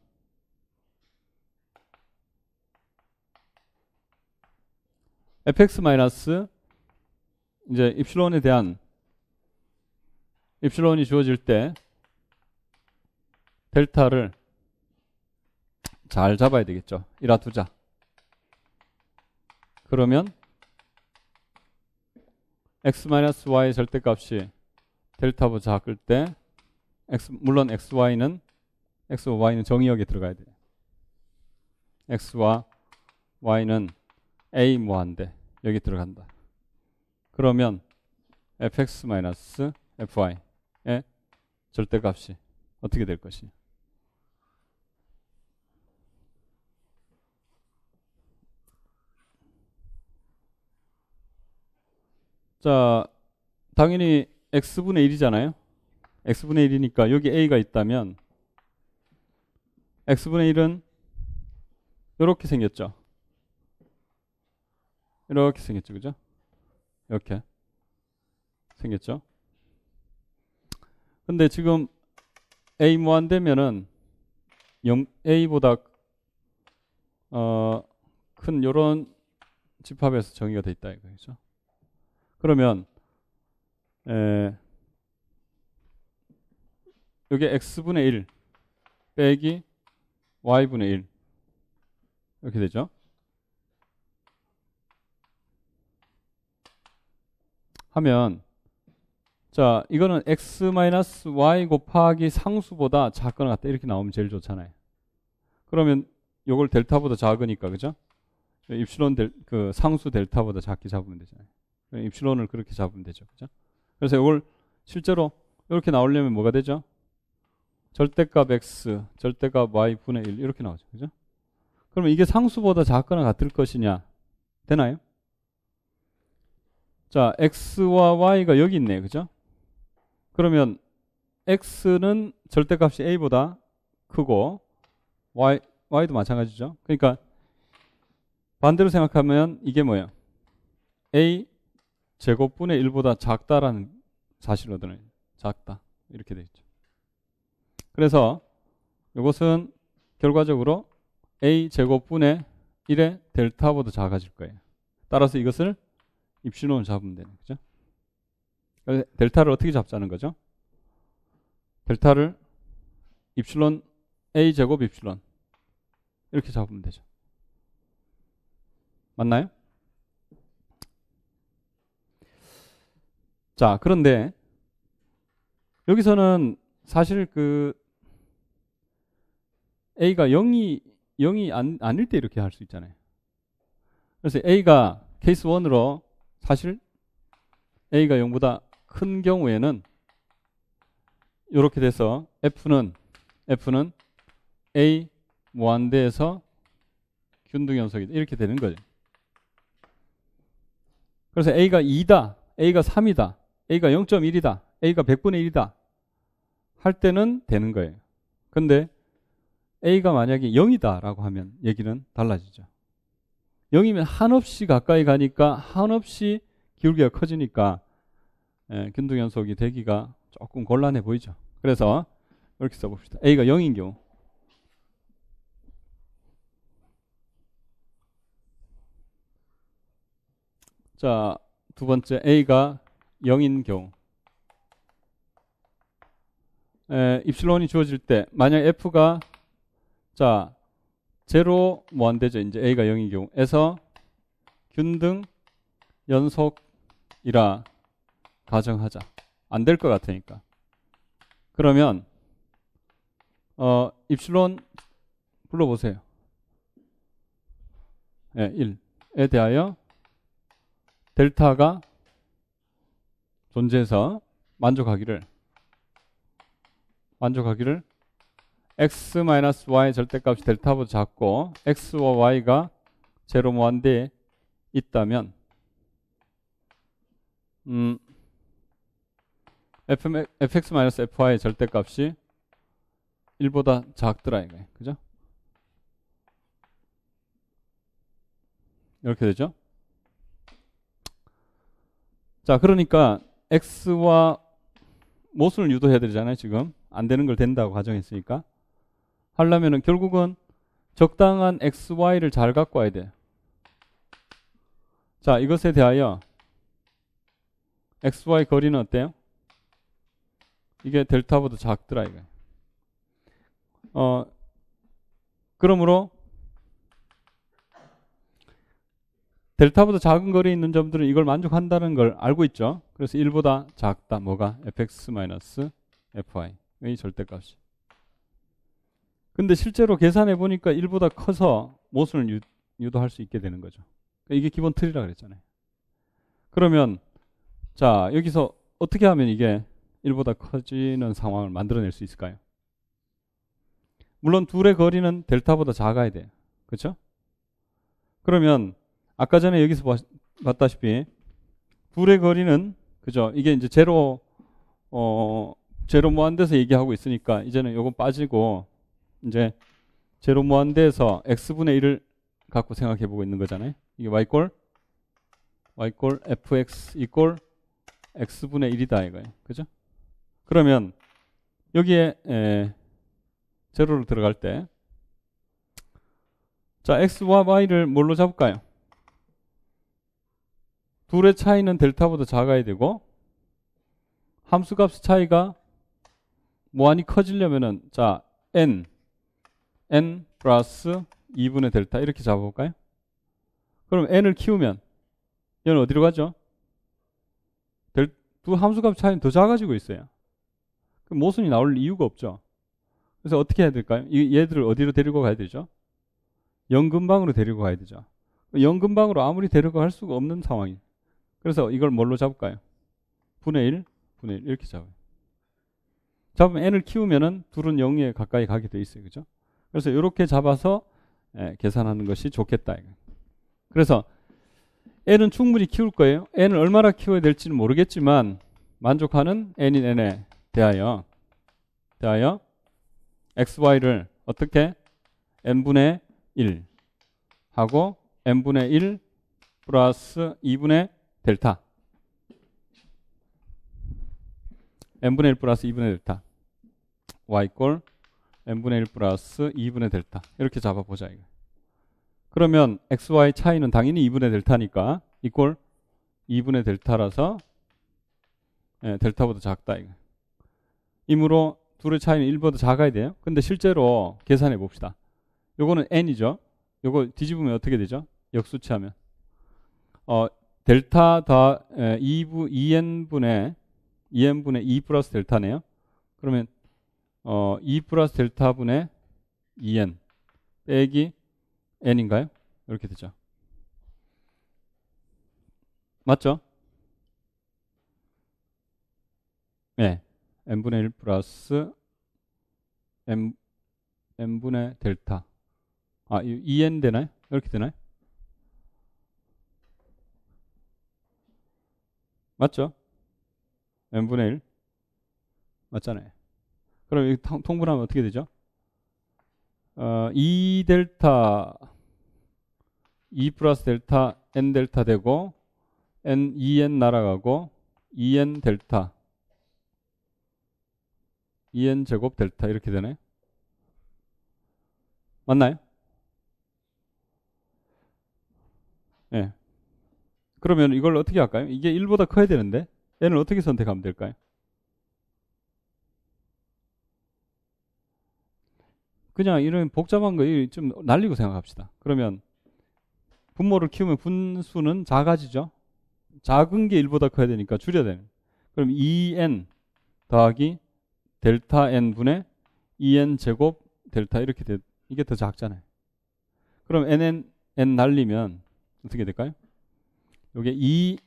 fx 마이너스 이제 입실론에 대한 입실론이 주어질 때 델타를 잘 잡아야 되겠죠. 1화 두자. 그러면 x-y 절대값이 델타보다 작을 때 물론 x와 y는 정의역에 들어가야 돼요. x와 y는 a 무한대 여기 들어간다. 그러면 fx-fy의 절대값이 어떻게 될 것이냐. 자, 당연히 x분의 1이잖아요. x분의 1이니까 여기 a가 있다면 x분의 1은 이렇게 생겼죠. 이렇게 생겼죠. 그죠? 이렇게 생겼죠. 근데 지금 a 무한대면은 a보다 큰 요런 집합에서 정의가 돼 있다 이거죠. 그러면 여기 x분의 1 빼기 y분의 1 이렇게 되죠. 하면 자, 이거는 x-y 곱하기 상수보다 작거나 같다 이렇게 나오면 제일 좋잖아요. 그러면 요걸 델타보다 작으니까, 그죠? 입실론 그 상수 델타보다 작게 잡으면 되잖아요. 입실론을 그렇게 잡으면 되죠, 그죠? 그래서 요걸 실제로 이렇게 나오려면 뭐가 되죠? 절대값 x, 절대값 y 분의 1 이렇게 나오죠, 그죠? 그러면 이게 상수보다 작거나 같을 것이냐? 되나요? 자, x와 y가 여기 있네요, 그죠? 그러면 x는 절대값이 a보다 크고 y도 마찬가지죠. 그러니까 반대로 생각하면 이게 뭐예요? a 제곱분의 1보다 작다라는 사실을 얻어내요. 작다. 이렇게 되겠죠. 그래서 이것은 결과적으로 a 제곱분의 1의 델타보다 작아질 거예요. 따라서 이것을 입실론을 잡으면 되는 거죠. 델타를 어떻게 잡자는 거죠? 델타를 입실론 a 제곱 입실론 이렇게 잡으면 되죠. 맞나요? 자, 그런데 여기서는 사실 그 a가 0이 아닐 때 이렇게 할 수 있잖아요. 그래서 a가 케이스 1으로 사실 a가 0보다 큰 경우에는 이렇게 돼서 f는 a 무한대에서 균등연속이다 이렇게 되는 거죠. 그래서 a가 2다, a가 3이다, a가 0.1이다, a가 100분의 1이다 할 때는 되는 거예요. 근데 a가 만약에 0이다 라고 하면 얘기는 달라지죠. 0이면 한없이 가까이 가니까 한없이 기울기가 커지니까 균등연속이 되기가 조금 곤란해 보이죠. 그래서 이렇게 써봅시다. a가 0인 경우 자, 두 번째 a가 0인 경우 입실론이 주어질 때 만약 f가 자 제로 무한대죠. 이제 a가 0인 경우에서 균등 연속이라 가정하자. 안 될 것 같으니까. 그러면 입실론 불러보세요. 1에 대하여 델타가 존재해서 만족하기를 x-y 절대값이 델타보다 작고 x와 y가 제로 무한대에 있다면 fx-fy 절대값이 1보다 작더라 이거예요. 그죠? 이렇게 되죠? 자, 그러니까 x와 모순을 유도해야 되잖아요. 지금 안 되는 걸 된다고 가정했으니까 하려면은 결국은 적당한 xy를 잘 갖고 와야 돼요. 자, 이것에 대하여 xy 거리는 어때요? 이게 델타보다 작더라 이거예요. 그러므로 델타보다 작은 거리에 있는 점들은 이걸 만족한다는 걸 알고 있죠. 그래서 1보다 작다. 뭐가? fx-fy의 절대값이. 근데 실제로 계산해 보니까 1보다 커서 모순을 유도할 수 있게 되는 거죠. 이게 기본 틀이라 그랬잖아요. 그러면 자, 여기서 어떻게 하면 이게 1보다 커지는 상황을 만들어낼 수 있을까요? 물론 둘의 거리는 델타보다 작아야 돼요. 그렇죠? 그러면 아까 전에 여기서 봤다시피 둘의 거리는 그죠? 이게 이제 제로 무한대에서 얘기하고 있으니까 이제는 요건 빠지고 이제 제로 무한대에서 x분의 1을 갖고 생각해 보고 있는 거잖아요. 이게 y꼴 fx 이꼴 x분의 1이다 이거예요. 그죠? 그러면 여기에 제로로 들어갈 때 자, x와 y를 뭘로 잡을까요? 둘의 차이는 델타보다 작아야 되고 함수값의 차이가 무한히 커지려면은 자 n 플러스 2분의 델타 이렇게 잡아볼까요? 그럼 n을 키우면 얘는 어디로 가죠? 두 함수값 차이는 더 작아지고 있어요. 그럼 모순이 나올 이유가 없죠. 그래서 어떻게 해야 될까요? 얘들을 어디로 데리고 가야 되죠? 0근방으로 데리고 가야 되죠. 0근방으로 아무리 데려갈 수가 없는 상황이에요. 그래서 이걸 뭘로 잡을까요? 분의 1, 분의 1 이렇게 잡아요. 잡으면 n을 키우면은 둘은 0에 가까이 가게 돼 있어요. 그죠? 그래서 이렇게 잡아서 계산하는 것이 좋겠다. 그래서 n은 충분히 키울 거예요. n을 얼마나 키워야 될지는 모르겠지만 만족하는 n인 n에 대하여 xy를 어떻게 n분의 1 하고 n분의 1 플러스 2분의 델타 n분의 1 플러스 2분의 델타 y 꼴 n분의 1 플러스 2분의 델타 이렇게 잡아보자. 이거. 그러면 xy 차이는 당연히 2분의 델타니까 이꼴 2분의 델타라서 델타보다 작다. 이거. 이므로 둘의 차이는 1보다 작아야 돼요. 근데 실제로 계산해 봅시다. 요거는 n이죠. 요거 뒤집으면 어떻게 되죠? 역수치하면 델타 더 2n분의 2 플러스 델타네요. 그러면 2 플러스 델타분의 2n 빼기 n인가요? 이렇게 되죠. 맞죠? 네. n분의 1 플러스 n분의 델타 2n 되나요? 이렇게 되나요? 맞죠? n분의 1 맞잖아요. 그럼 여기 통분하면 어떻게 되죠? 2 델타 2 플러스 델타 n 델타 되고 n 2n 날아가고 2n 델타 2n 제곱 델타 이렇게 되나요? 맞나요? 네. 그러면 이걸 어떻게 할까요? 이게 1보다 커야 되는데 n을 어떻게 선택하면 될까요? 그냥 이런 복잡한 거 좀 날리고 생각합시다. 그러면 분모를 키우면 분수는 작아지죠. 작은 게 1보다 커야 되니까 줄여야 되는. 그럼 2n 더하기 델타 n분의 2n 제곱 델타 이렇게 이게 더 작잖아요. 그럼 n 날리면 어떻게 될까요? 이게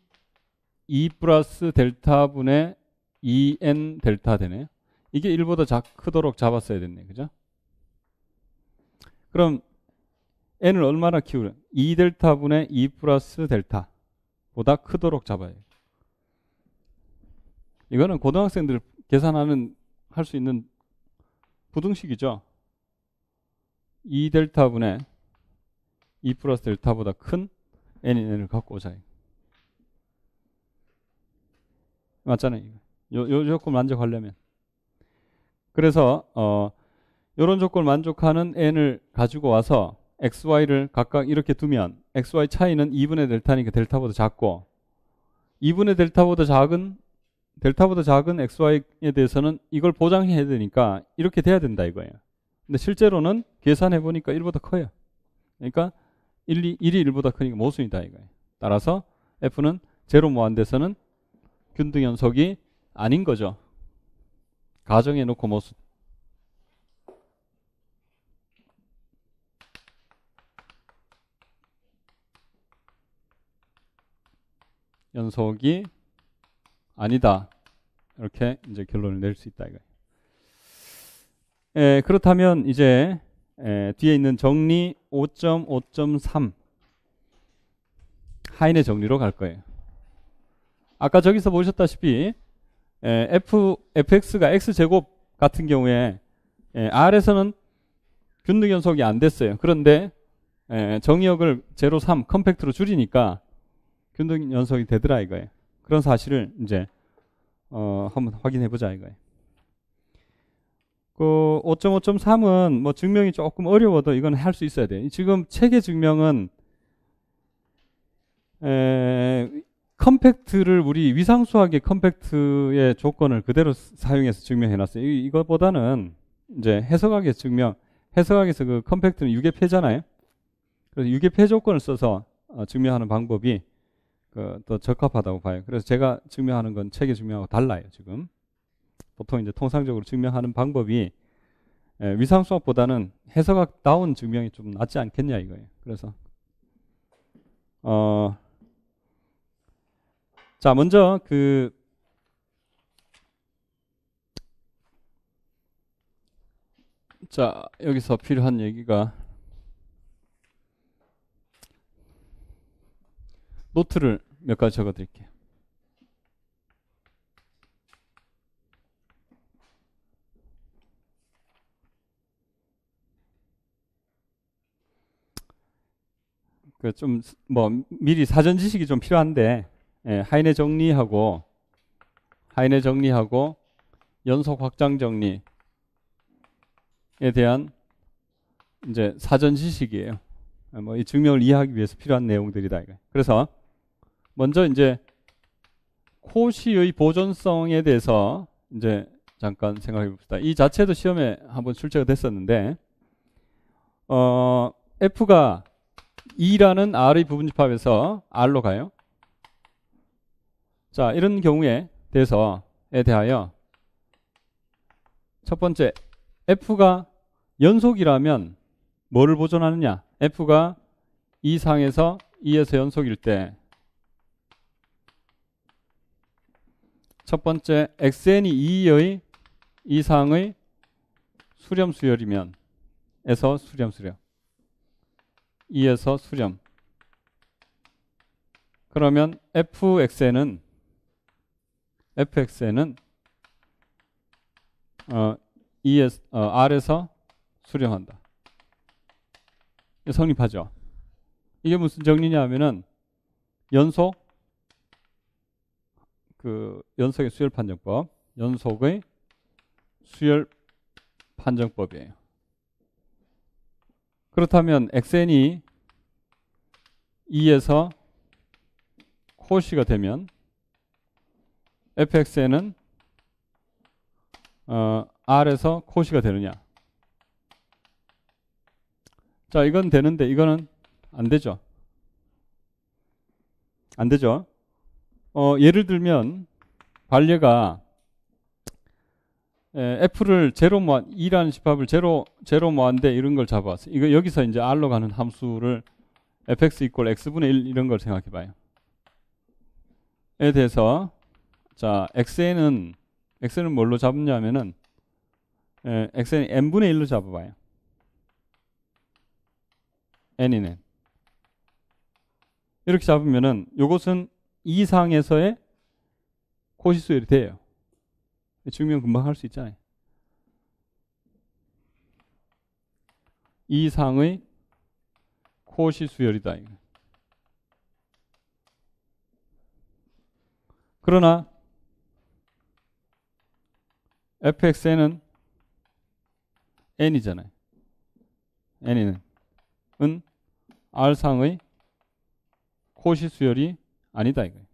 2 플러스 델타분의 2n 델타 되네요. 이게 1보다 크도록 잡았어야 됐네. 그죠? 그럼 n을 얼마나 키우려? 2델타분의 2 플러스 델타보다 크도록 잡아요. 이거는 고등학생들 할 수 있는 부등식이죠. 2델타분의 2 플러스 델타보다 큰 n인 n을 갖고 오자. 맞잖아요. 요 조건 만족하려면. 그래서 이런 조건을 만족하는 n을 가지고 와서 xy를 각각 이렇게 두면 xy 차이는 2분의 델타니까 델타보다 작고 2분의 델타보다 작은 xy에 대해서는 이걸 보장해야 되니까 이렇게 돼야 된다 이거예요. 근데 실제로는 계산해 보니까 1보다 커요. 그러니까 1이 1보다 크니까 모순이다 이거예요. 따라서 f는 제로 무한대에서는 균등연속이 아닌 거죠. 가정해 놓고 모순. 연속이 아니다. 이렇게 이제 결론을 낼 수 있다 이거예요. 그렇다면 이제 뒤에 있는 정리 5.5.3 하인의 정리로 갈 거예요. 아까 저기서 보셨다시피 fx가 x제곱 같은 경우에 R에서는 균등연속이 안 됐어요. 그런데 정의역을 0, 3 컴팩트로 줄이니까 균등연속이 되더라 이거예요. 그런 사실을 이제 한번 확인해 보자 이거예요. 그 5.5.3은 뭐 증명이 조금 어려워도 이건 할 수 있어야 돼요. 지금 책의 증명은 컴팩트를 우리 위상수학의 컴팩트의 조건을 그대로 사용해서 증명해 놨어요. 이것보다는 이제 해석학에서 그 컴팩트는 유계폐잖아요. 그래서 유계폐 조건을 써서 증명하는 방법이 더 적합하다고 봐요. 그래서 제가 증명하는 건 책에 증명하고 달라요. 지금 보통 이제 통상적으로 증명하는 방법이 위상수학보다는 해석학다운 증명이 좀 낫지 않겠냐 이거예요. 그래서 자, 먼저 자, 여기서 필요한 얘기가 노트를 몇 가지 적어 드릴게요. 좀 뭐 미리 사전 지식이 좀 필요한데 하인의 정리하고 연속 확장 정리에 대한 이제 사전 지식이에요. 뭐 이 증명을 이해하기 위해서 필요한 내용들이다 이거. 그래서 먼저 이제 코시의 보존성에 대해서 이제 잠깐 생각해 봅시다. 이 자체도 시험에 한번 출제가 됐었는데 F가 2라는 R의 부분집합에서 R로 가요. 자, 이런 경우에 대하여 첫 번째 F가 연속이라면 뭐를 보존하느냐? F가 2상에서 2에서 연속일 때 첫 번째 xn이 2의 이상의 수렴 수열이면 에서 수렴 2에서 수렴 그러면 fxn은 R에서 수렴한다. 성립하죠. 이게 무슨 정리냐 하면은 연속의 수열 판정법, 연속의 수열 판정법이에요. 그렇다면 xn이 2에서 코시가 되면 fxn은 R에서 코시가 되느냐? 자, 이건 되는데 이거는 안 되죠. 안 되죠. 예를 들면 관례가 f를 제로 모아 2라는 집합을 제로 모아인데 이런 걸 잡아왔어요. 이거 여기서 이제 R로 가는 함수를 fx 이퀄 x분의 1 이런 걸 생각해 봐요. 에 대해서 자, xn은 뭘로 잡느냐면은 xn이 n분의 1로 잡아봐요. n이는 이렇게 잡으면은 요것은 2상에서의 코시수열이 돼요. 증명 금방 할 수 있잖아요. 2상의 코시수열이다. 그러나 fxn은 n이잖아요. n은 R상의 코시수열이 아니다 이거예요.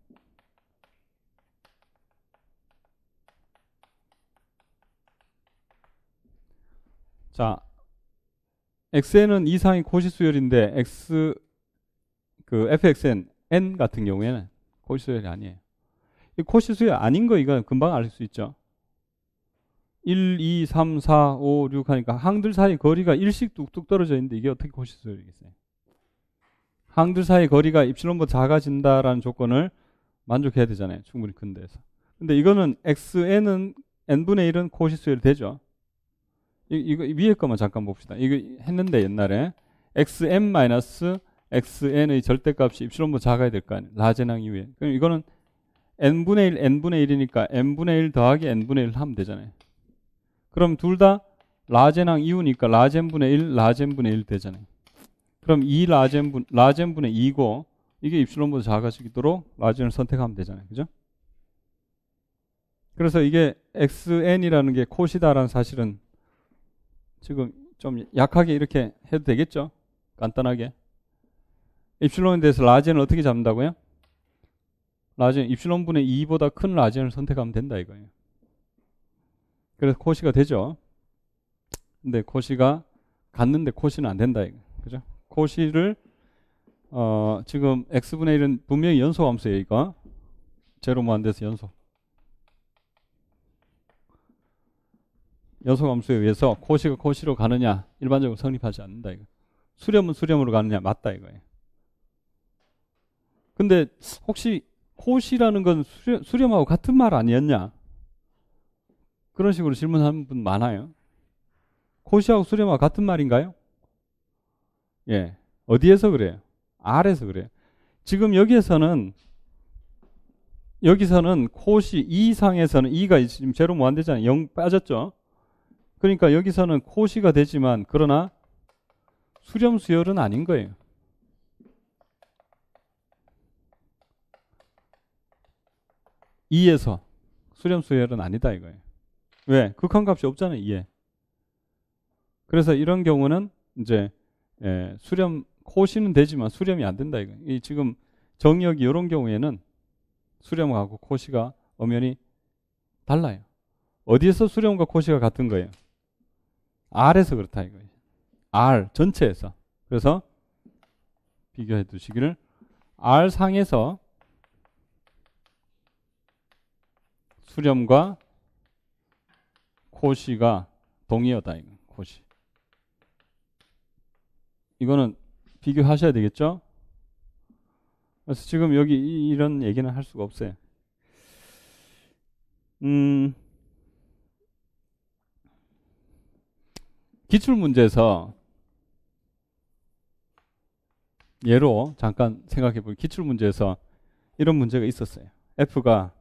자, xn은 이상의 코시수열인데 fxn n 같은 경우에는 코시수열이 아니에요. 이 코시수열 아닌 거 이건 금방 알 수 있죠. 1, 2, 3, 4, 5, 6 하니까 항들 사이 거리가 1씩 뚝뚝 떨어져 있는데 이게 어떻게 코시수열이겠어요? 항들 사이 거리가 입실론보다 작아진다라는 조건을 만족해야 되잖아요. 충분히 큰 데서. 근데 이거는 xn은 n분의 1은 코시수열이 되죠. 이거 위에 것만 잠깐 봅시다. 이거 했는데 옛날에 xn-xn의 절대값이 입실론보다 작아야 될 거 아니에요. 라제낭 이후에. 그럼 이거는 n분의 1, n분의 1이니까 n분의 1 더하기 n분의 1 하면 되잖아요. 그럼 둘 다 라제낭 이후니까 라젠분의 1, 라젠분의 1 되잖아요. 그럼 이 라젠분의 2고 이게 입실론보다 작아지도록 라젠을 선택하면 되잖아요. 그죠? 그래서 이게 xn이라는 게 코시다라는 사실은 지금 좀 약하게 이렇게 해도 되겠죠? 간단하게. 입실론에 대해서 라젠을 어떻게 잡는다고요? 라젠 입실론분의 2보다 큰 라젠을 선택하면 된다 이거예요. 그래서 코시가 되죠. 근데 코시가 갔는데 코시는 안 된다 이거. 그죠? 코시를 지금 x분의 1은 분명히 연소함수예요. 이거 제로 무한대에서 연소함수에 의해서 코시가 코시로 가느냐 일반적으로 성립하지 않는다. 이거. 수렴은 수렴으로 가느냐 맞다 이거예요. 근데 혹시 코시라는 건 수렴하고 같은 말 아니었냐? 그런 식으로 질문하는 분 많아요. 코시하고 수렴하고 같은 말인가요? 예. 어디에서 그래요? R에서 그래요. 지금 여기서는 코시 2 이상에서는 2가 지금 제로 무한대잖아요. 0 빠졌죠? 그러니까 여기서는 코시가 되지만 그러나 수렴 수열은 아닌 거예요. (2에서) 수렴 수열은 아니다 이거예요. 왜? 극한값이 없잖아요. 2에. 그래서 이런 경우는 이제 수렴 코시는 되지만 수렴이 안 된다 이거예요. 이 지금 정의역이 이런 경우에는 수렴하고 코시가 엄연히 달라요. 어디에서 수렴과 코시가 같은 거예요? R에서 그렇다 이거예요. R 전체에서. 그래서 비교해 두시기를 R 상에서 수렴과 코시가 동의어다 이거. 코시. 이거는 비교하셔야 되겠죠? 그래서 지금 여기 이런 얘기는 할 수가 없어요. 기출문제에서 예로 잠깐 생각해 보면 기출문제에서 이런 문제가 있었어요. F가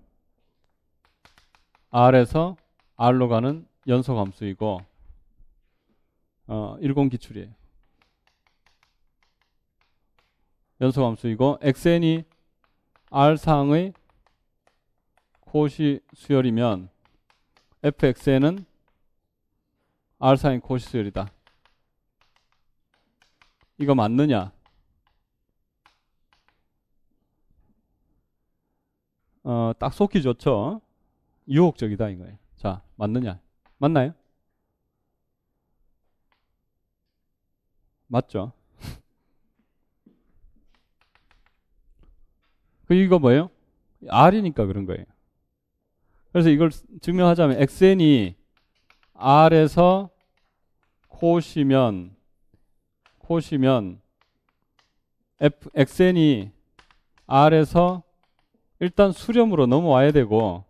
R에서 R로 가는 연소함수이고 10기출이에요. 연소함수이고 xn이 R상의 코시 수열이면 fxn은 R상의 코시 수열이다. 이거 맞느냐? 딱 속기 좋죠? 유혹적이다 이거예요. 자, 맞느냐? 맞나요? 맞죠? 이거 뭐예요? R이니까 그런 거예요. 그래서 이걸 증명하자면 xn이 R에서 코시면 xn이 R에서 일단 수렴으로 넘어와야 되고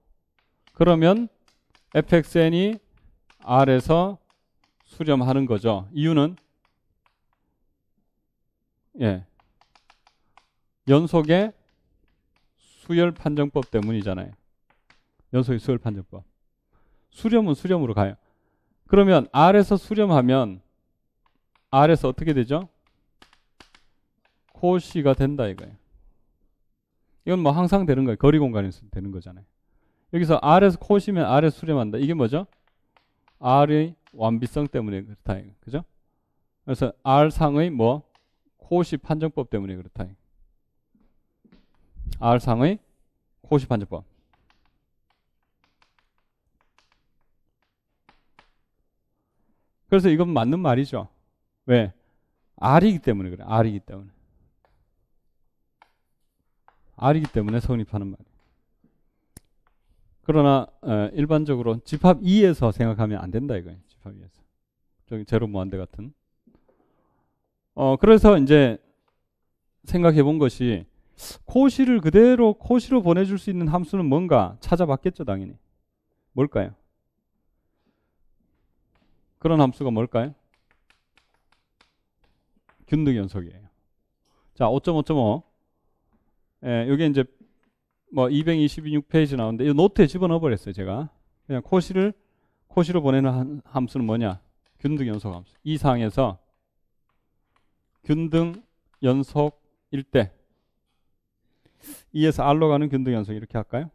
그러면 fxn이 R에서 수렴하는 거죠. 이유는 연속의 수열 판정법 때문이잖아요. 연속의 수열 판정법. 수렴은 수렴으로 가요. 그러면 R에서 수렴하면 R에서 어떻게 되죠? 코시가 된다 이거예요. 이건 뭐 항상 되는 거예요. 거리 공간에서 되는 거잖아요. 여기서 R에서 코시면 R에서 수렴한다. 이게 뭐죠? R의 완비성 때문에 그렇다. 그죠? 그래서 R상의 코시 판정법 때문에 그렇다. R상의 코시 판정법. 그래서 이건 맞는 말이죠. 왜? R이기 때문에 그래. R이기 때문에. R이기 때문에 성립하는 말이에요. 그러나 일반적으로 집합 2에서 생각하면 안 된다 이거예요. 집합 2에서. 저기 제로 무한대 같은. 그래서 이제 생각해 본 것이 코시를 그대로 코시로 보내줄 수 있는 함수는 뭔가 찾아봤겠죠, 당연히. 뭘까요? 그런 함수가 뭘까요? 균등 연속이에요. 자, 5.5.5. 여기 이제 226페이지 나오는데 이 노트에 집어넣어 버렸어요, 제가. 그냥 코시로 보내는 함수는 뭐냐? 균등 연속 함수. 이 상에서 균등 연속일 때 2에서 R로 가는 균등 연속 이렇게 할까요?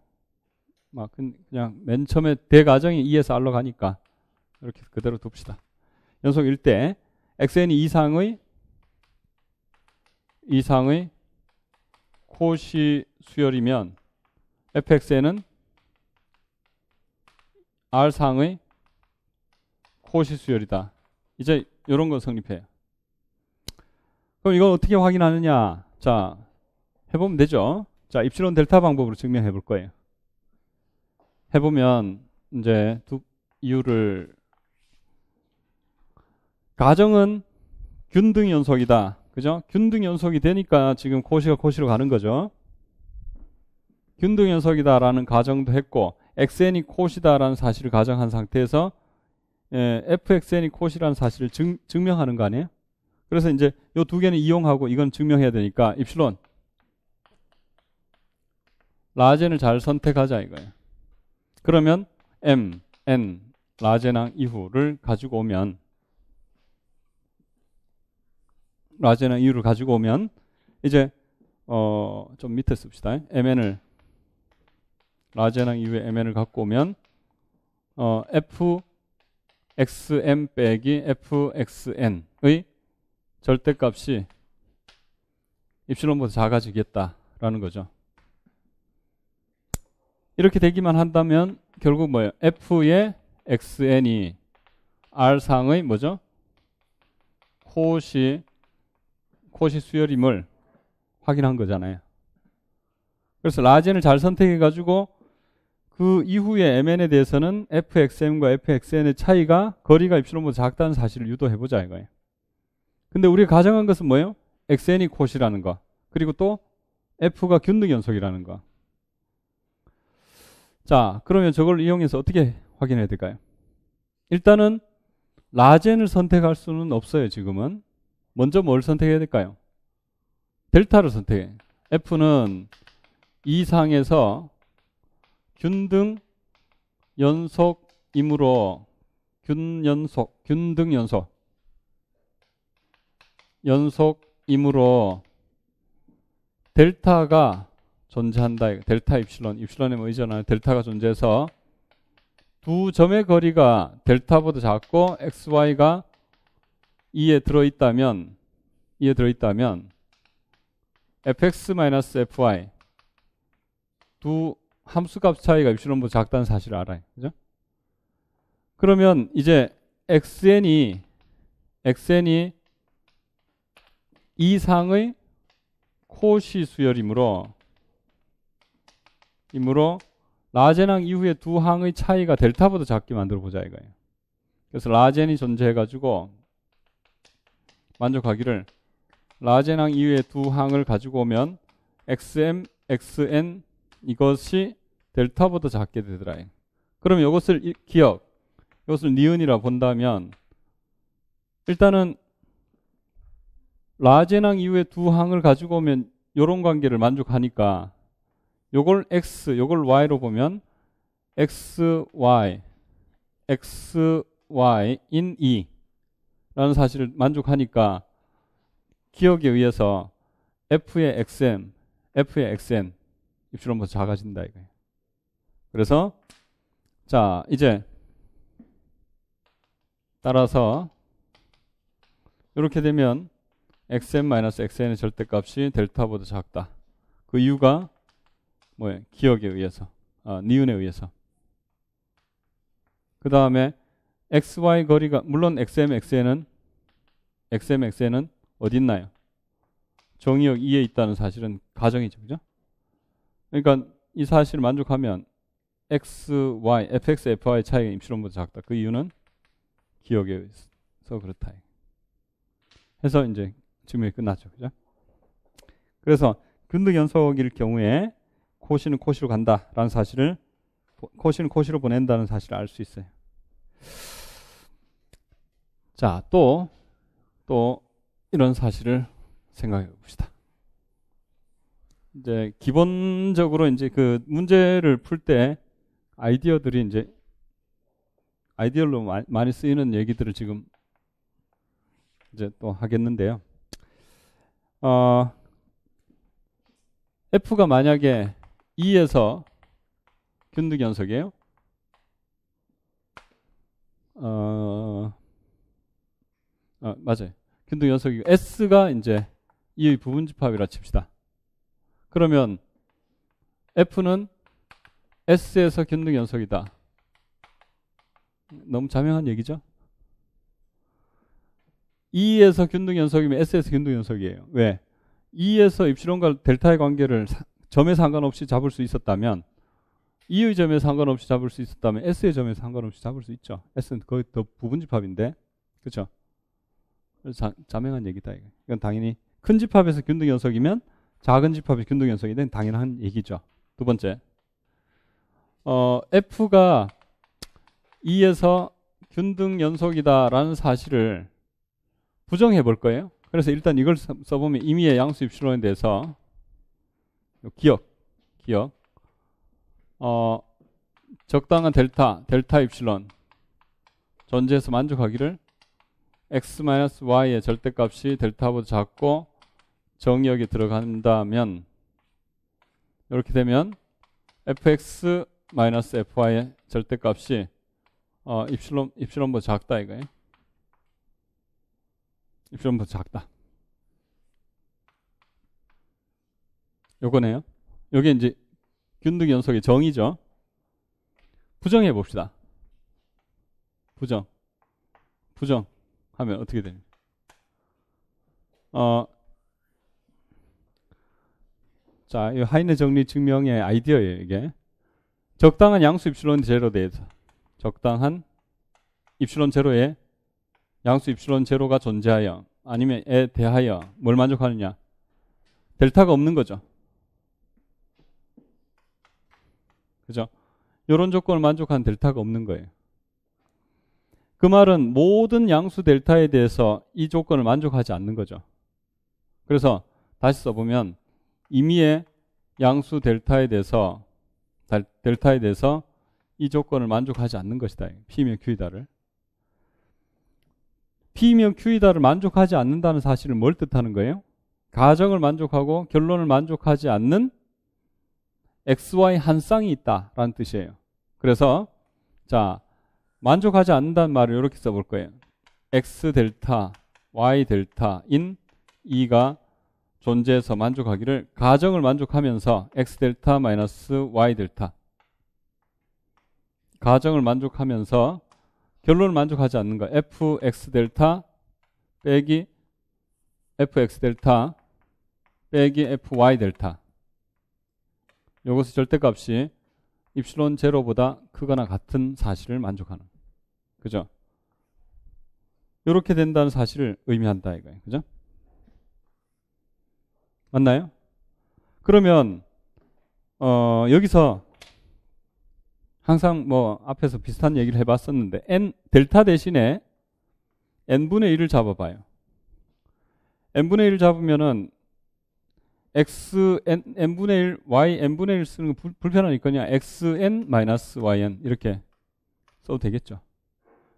그냥 맨 처음에 대가정이 2에서 R로 가니까 이렇게 그대로 둡시다. 연속일 때 xn이 이상의 코시 수열이면 fxn은 R상의 코시 수열이다. 이제 이런 거 성립해요. 그럼 이걸 어떻게 확인하느냐? 자, 해보면 되죠. 자, 입실론 델타 방법으로 증명해 볼 거예요. 해보면 이제 두 이유를 가정은 균등 연속이다. 그죠? 균등 연속이 되니까 지금 코시가 코시로 가는 거죠. 균등 연속이다라는 가정도 했고 xn이 코시다라는 사실을 가정한 상태에서 fxn이 코시라는 사실을 증명하는 거 아니에요? 그래서 이제 이 두 개는 이용하고 이건 증명해야 되니까 입실론 라젠을 잘 선택하자 이거예요. 그러면 m, n, 라젠항 이후를 가지고 오면 라젠항 이후를 가지고 오면 이제 좀 밑에 씁시다. mn을 라젠항 이후에 mn을 갖고 오면 fxm 빼기 fxn의 절대값이 입실론보다 작아지겠다라는 거죠. 이렇게 되기만 한다면 결국 뭐예요? f의 xn이 r상의 뭐죠? 코시 수열임을 확인한 거잖아요. 그래서 라젠을 잘 선택해 가지고 그 이후에 mn에 대해서는 fxm과 fxn의 차이가 거리가 입실론보다 작다는 사실을 유도해 보자 이거예요. 근데 우리가 가정한 것은 뭐예요? xn이 코시라는 거. 그리고 또 f가 균등 연속이라는 거. 자, 그러면 저걸 이용해서 어떻게 확인해야 될까요? 일단은 라젠을 선택할 수는 없어요, 지금은. 먼저 뭘 선택해야 될까요? 델타를 선택해. f는 이상에서 균등 연속이므로 균등 연속이므로 델타가 존재한다. 델타 입실론에 뭐 의존하는 델타가 존재해서 두 점의 거리가 델타보다 작고 xy가 2에 들어있다면 fx-fy 두 함수값 차이가 입실론보다 작다는 사실을 알아요. 그죠? 그러면 이제 xn이 이상의 코시 수열이므로 라젠항 이후에 두 항의 차이가 델타보다 작게 만들어 보자 이거예요. 그래서 라젠이 존재해 가지고 만족하기를 라젠항 이후에 두 항을 가지고 오면 xm, xn 이것이 델타보다 작게 되더라. 그럼 이것을 이것을 니은이라 본다면 일단은 라젠항 이후에 두 항을 가지고 오면 이런 관계를 만족하니까 요걸 x, 요걸 y로 보면 xy in e 라는 사실을 만족하니까 기억에 의해서 f의 xm, f의 xn 입실론보다 작아진다 이거예요. 그래서 자 이제 따라서 이렇게 되면 xm-xn의 절대값이 델타보다 작다. 그 이유가 뭐예요? 기억에 의해서, 니은에 의해서. 그 다음에 xy 거리가 물론 xm-xn은 어디 있나요? 정의역 2에 있다는 사실은 가정이죠, 그죠? 그러니까 이 사실을 만족하면 xy, fx, fy 차이가 입실론보다 작다. 그 이유는 기억에 의해서 그렇다. 해서 이제 증명이 끝났죠, 그죠? 그래서 균등 연속일 경우에 코시는 코시로 간다라는 사실을 코시는 코시로 보낸다는 사실을 알 수 있어요. 자, 또 이런 사실을 생각해 봅시다. 이제 기본적으로 이제 그 문제를 풀 때 아이디어들이 이제 아이디어로 많이 쓰이는 얘기들을 지금 이제 또 하겠는데요. F가 만약에 2에서 균등 연속이에요. 맞아요. 균등 연속이고 S가 이제 2의 부분집합이라 칩시다. 그러면 F는 S에서 균등 연속이다. 너무 자명한 얘기죠? 2에서 균등 연속이면 S에서 균등 연속이에요. 왜? E에서 입실론과 델타의 관계를 점에 상관없이 잡을 수 있었다면, E의 점에 상관없이 잡을 수 있었다면 S의 점에 상관없이 잡을 수 있죠. S는 거의 더 부분집합인데, 그렇죠? 그래서 자명한 얘기다. 이건 당연히 큰 집합에서 균등 연속이면 작은 집합에서 균등 연속이 된 당연한 얘기죠. 두 번째, F가 E에서 균등 연속이다라는 사실을 부정해 볼 거예요. 그래서 일단 이걸 써보면 임의의 양수 입실론에 대해서 기억. 적당한 델타 입실론 존재해서 만족하기를 x-y의 절대값이 델타보다 작고 정의역에 들어간다면, 이렇게 되면 fx-fy의 절대값이 입실론보다 작다 이거예요. 입실론보다 작다. 요거네요. 요게 이제 균등 연속의 정의죠. 부정해 봅시다. 부정하면 어떻게 되냐? 자, 이 하이네 정리 증명의 아이디어예요, 이게. 적당한 양수 입실론 제로에 대해서, 적당한 입실론 제로에 양수 입실론 제로가 존재하여 아니면 에 대하여 뭘 만족하느냐? 델타가 없는 거죠. 그죠? 이런 조건을 만족한 델타가 없는 거예요. 그 말은 모든 양수 델타에 대해서 이 조건을 만족하지 않는 거죠. 그래서 다시 써보면 임의의 양수 델타에 대해서 이 조건을 만족하지 않는 것이다. P면 Q이다를. P면 Q이다를 만족하지 않는다는 사실은 뭘 뜻하는 거예요? 가정을 만족하고 결론을 만족하지 않는 XY 한 쌍이 있다라는 뜻이에요. 그래서 자, 만족하지 않는다는 말을 이렇게 써볼 거예요. X 델타, Y 델타인 E가 존재해서 만족하기를 가정을 만족하면서 X 델타 마이너스 Y 델타, 가정을 만족하면서 결론을 만족하지 않는 거. FX 델타 빼기 FX 델타 빼기 FY 델타. 이것의 절대값이 입실론 제로보다 크거나 같은 사실을 만족하는. 그죠? 이렇게 된다는 사실을 의미한다 이거예요. 그죠? 맞나요? 그러면 여기서 항상 뭐 앞에서 비슷한 얘기를 해봤었는데 델타 대신에 n분의 1을 잡아봐요. n분의 1을 잡으면은 n분의 1, n분의 1 쓰는 거 불편하니까 그냥 xn-yn 이렇게 써도 되겠죠.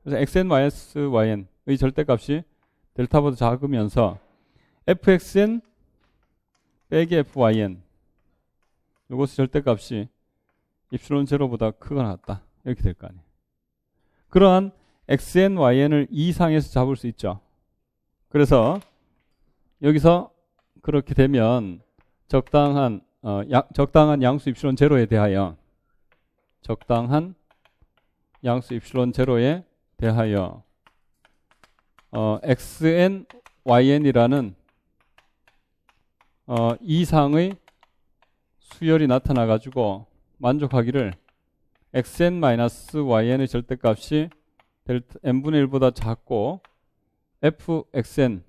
그래서 xn-yn의 절대값이 델타보다 작으면서 fxn 빼기 fyn, 이것의 절대값이 입실론 제로보다 크거나 같다. 이렇게 될 거 아니에요. 그러한 xn, yn을 이 상에서 잡을 수 있죠. 그래서 여기서 그렇게 되면 적당한 양수 입실론 제로에 대하여 xn, yn이라는 이상의 수열이 나타나 가지고 만족하기를 xn-yn의 절대값이 n분의 1보다 작고 fxn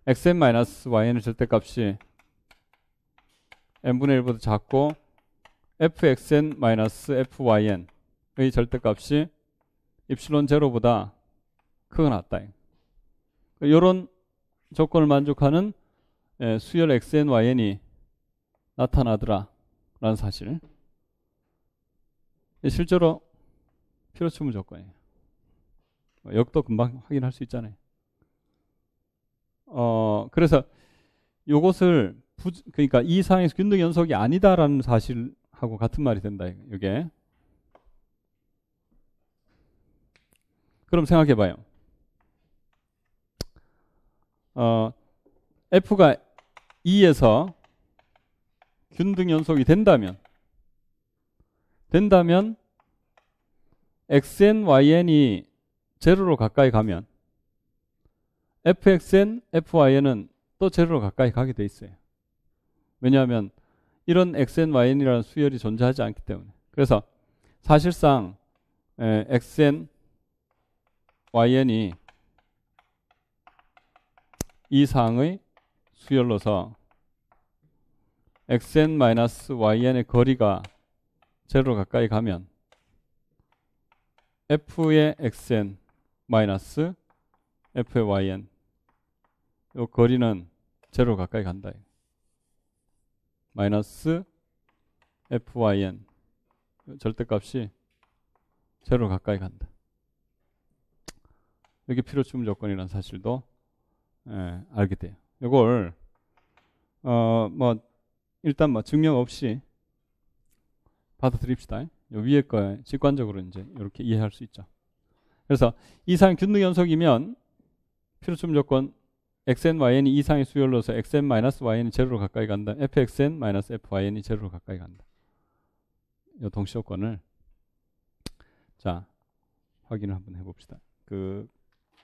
xn-yn의 절대값이 n분의 1보다 작고 fxn-fyn의 절대값이 입실론 제로보다 크거나 같다. 이런 조건을 만족하는 수열 xn, yn이 나타나더라 라는 사실. 실제로 필요추무 조건이에요. 역도 금방 확인할 수 있잖아요. 그래서 요것을 그러니까 이 상에서 균등 연속이 아니다라는 사실하고 같은 말이 된다. 이게. 그럼 생각해 봐요. F가 E에서 균등 연속이 된다면 xn, yn이 제로로 가까이 가면 fxn, fyn은 또 제로로 가까이 가게 돼 있어요. 왜냐하면 이런 xn, yn이라는 수열이 존재하지 않기 때문에. 그래서 사실상 xn, yn이 이 상의 수열로서 xn-yn의 거리가 제로로 가까이 가면 f의 xn 마이너스 f의 yn 이 거리는 제로로 가까이 간다. 마이너스 fyn 절대값이 제로로 가까이 간다. 이게 필요충 조건이라는 사실도 알게 돼요. 이걸 뭐 일단 뭐 증명 없이 받아들입시다. 요 위에 거 직관적으로 이제 이렇게 이해할 수 있죠. 그래서 이상 균등 연속이면 필요충 조건 xn, yn이 이상의 수열로서 xn-yn이 제로로 가까이 간다. fxn-fy이 제로로 가까이 간다. 이 동시 조건을 자 확인을 한번 해봅시다. 그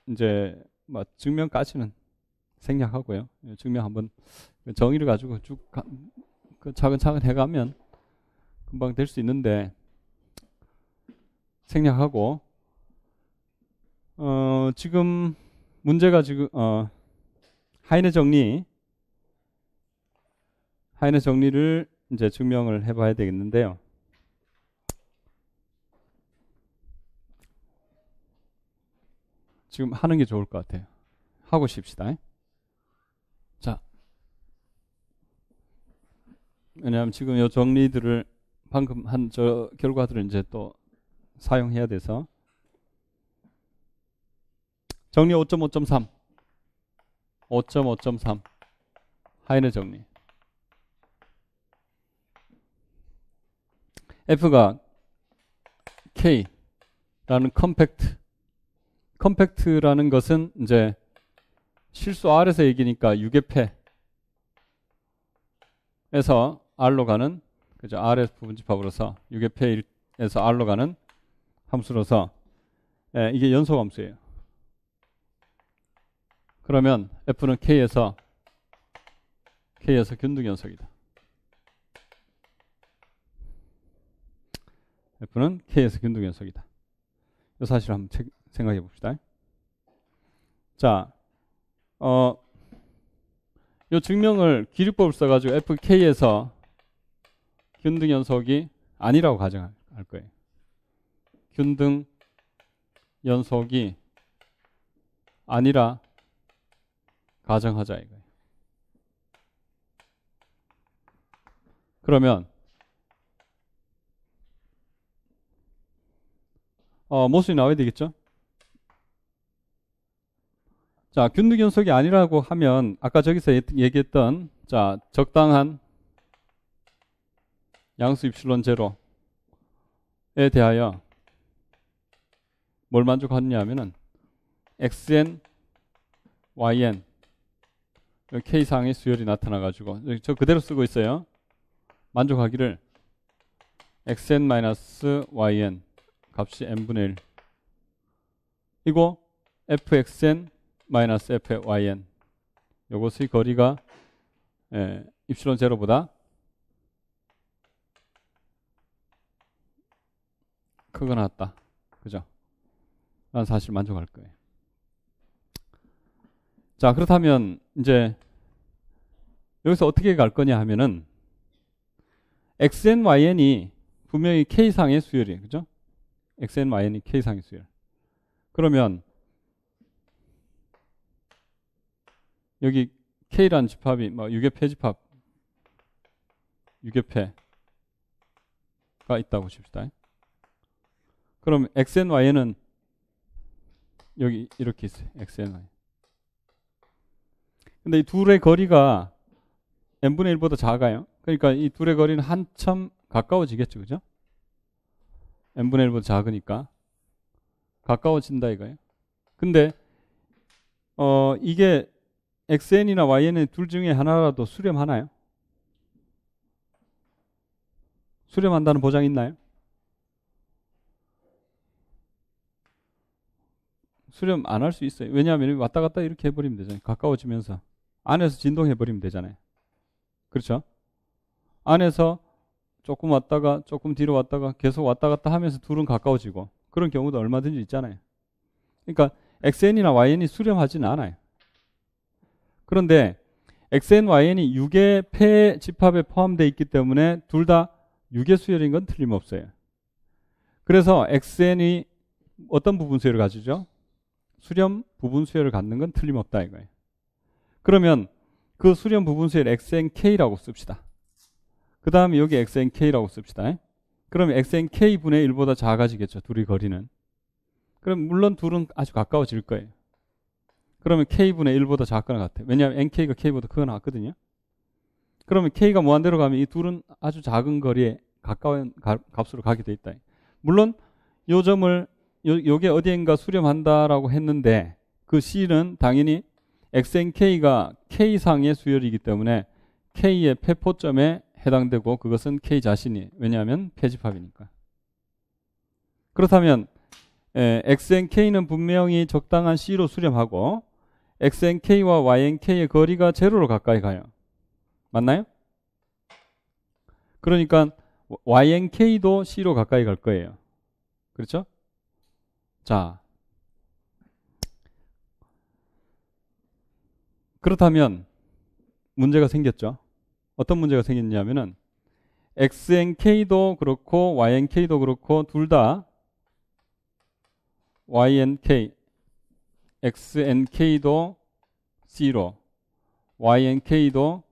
이제 뭐 증명까지는 생략하고요. 증명 한번 정의를 가지고 쭉 차근차근 해가면 금방 될 수 있는데 생략하고 지금 문제가 지금 하이네 정리를 이제 증명을 해봐야 되겠는데요. 지금 하는 게 좋을 것 같아요. 하고 싶시다. 자, 왜냐하면 지금 이 정리들을 방금 한 저 결과들을 이제 또 사용해야 돼서 정리 5.5.3 5.5.3 하이네 정리 F가 K라는 컴팩트라는 것은 이제 실수 R에서 얘기니까 유계패에서 R로 가는 그죠? R에서 부분집합으로서 유계패에서 R로 가는 함수로서 이게 연속 함수예요. 그러면 F는 K에서 균등 연속이다. F는 K에서 균등 연속이다. 이 사실을 한번 생각해 봅시다. 자, 이 증명을 기류법을 써가지고 FK에서 균등 연속이 아니라고 가정할 거예요. 균등 연속이 아니라 가정하자 이거예요. 그러면 모순이 나와야 되겠죠? 자, 균등 연속이 아니라고 하면 아까 저기서 얘기했던 자, 적당한 양수 입실론 제로에 대하여 뭘 만족하느냐 하면은 xn, yn k상의 수열이 나타나가지고 저 그대로 쓰고 있어요. 만족하기를 xn-yn 값이 n분의 1 이고 fxn-fyn 요것의 거리가 입실론 제로보다 크거나 같다. 그죠? 라는 사실 만족할 거예요. 자, 그렇다면 이제 여기서 어떻게 갈 거냐 하면은 xn, yn이 분명히 k상의 수열이에요. 그죠? xn, yn이 k상의 수열. 그러면 여기 k라는 집합이 뭐 유계패 집합 유계패가 있다고 칩시다. 그럼 xn, y는 여기 이렇게 있어요. xn, y. 근데 이 둘의 거리가 n분의 1보다 작아요. 그러니까 이 둘의 거리는 한참 가까워지겠죠. 그죠? n분의 1보다 작으니까 가까워진다 이거예요. 근데 이게 xn이나 yn의 둘 중에 하나라도 수렴하나요? 수렴한다는 보장이 있나요? 수렴 안 할 수 있어요. 왜냐하면 왔다 갔다 이렇게 해버리면 되잖아요. 가까워지면서. 안에서 진동해버리면 되잖아요. 그렇죠? 안에서 조금 왔다가 조금 뒤로 왔다가 계속 왔다 갔다 하면서 둘은 가까워지고 그런 경우도 얼마든지 있잖아요. 그러니까 XN이나 YN이 수렴하지는 않아요. 그런데 XN, YN이 유계 폐 집합에 포함되어 있기 때문에 둘 다 유계 수열인 건 틀림없어요. 그래서 XN이 어떤 부분 수열을 가지죠? 수렴 부분 수열을 갖는 건 틀림없다 이거예요. 그러면 그 수렴 부분 수열 XNK라고 씁시다. 그 다음에 여기 XNK라고 씁시다. 그러면 XNK분의 1보다 작아지겠죠. 둘이 거리는. 그럼 물론 둘은 아주 가까워질 거예요. 그러면 K분의 1보다 작거나 같아요. 왜냐하면 NK가 K보다 크거나 같거든요. 그러면 K가 무한대로 가면 이 둘은 아주 작은 거리에 가까운 값으로 가게 돼 있다. 물론 요 점을 요게 어디인가 수렴한다라고 했는데 그 C는 당연히 XNK가 K상의 수열이기 때문에 K의 폐포점에 해당되고 그것은 K 자신이 왜냐하면 폐집합이니까. 그렇다면 XNK는 분명히 적당한 C로 수렴하고 XNK와 YNK의 거리가 제로로 가까이 가요. 맞나요? 그러니까 YNK도 C로 가까이 갈 거예요. 그렇죠? 자, 그렇다면 문제가 생겼죠. 어떤 문제가 생겼냐면은 XNK도 그렇고 YNK도 그렇고 둘 다 YNK, XNK도 C로, YNK도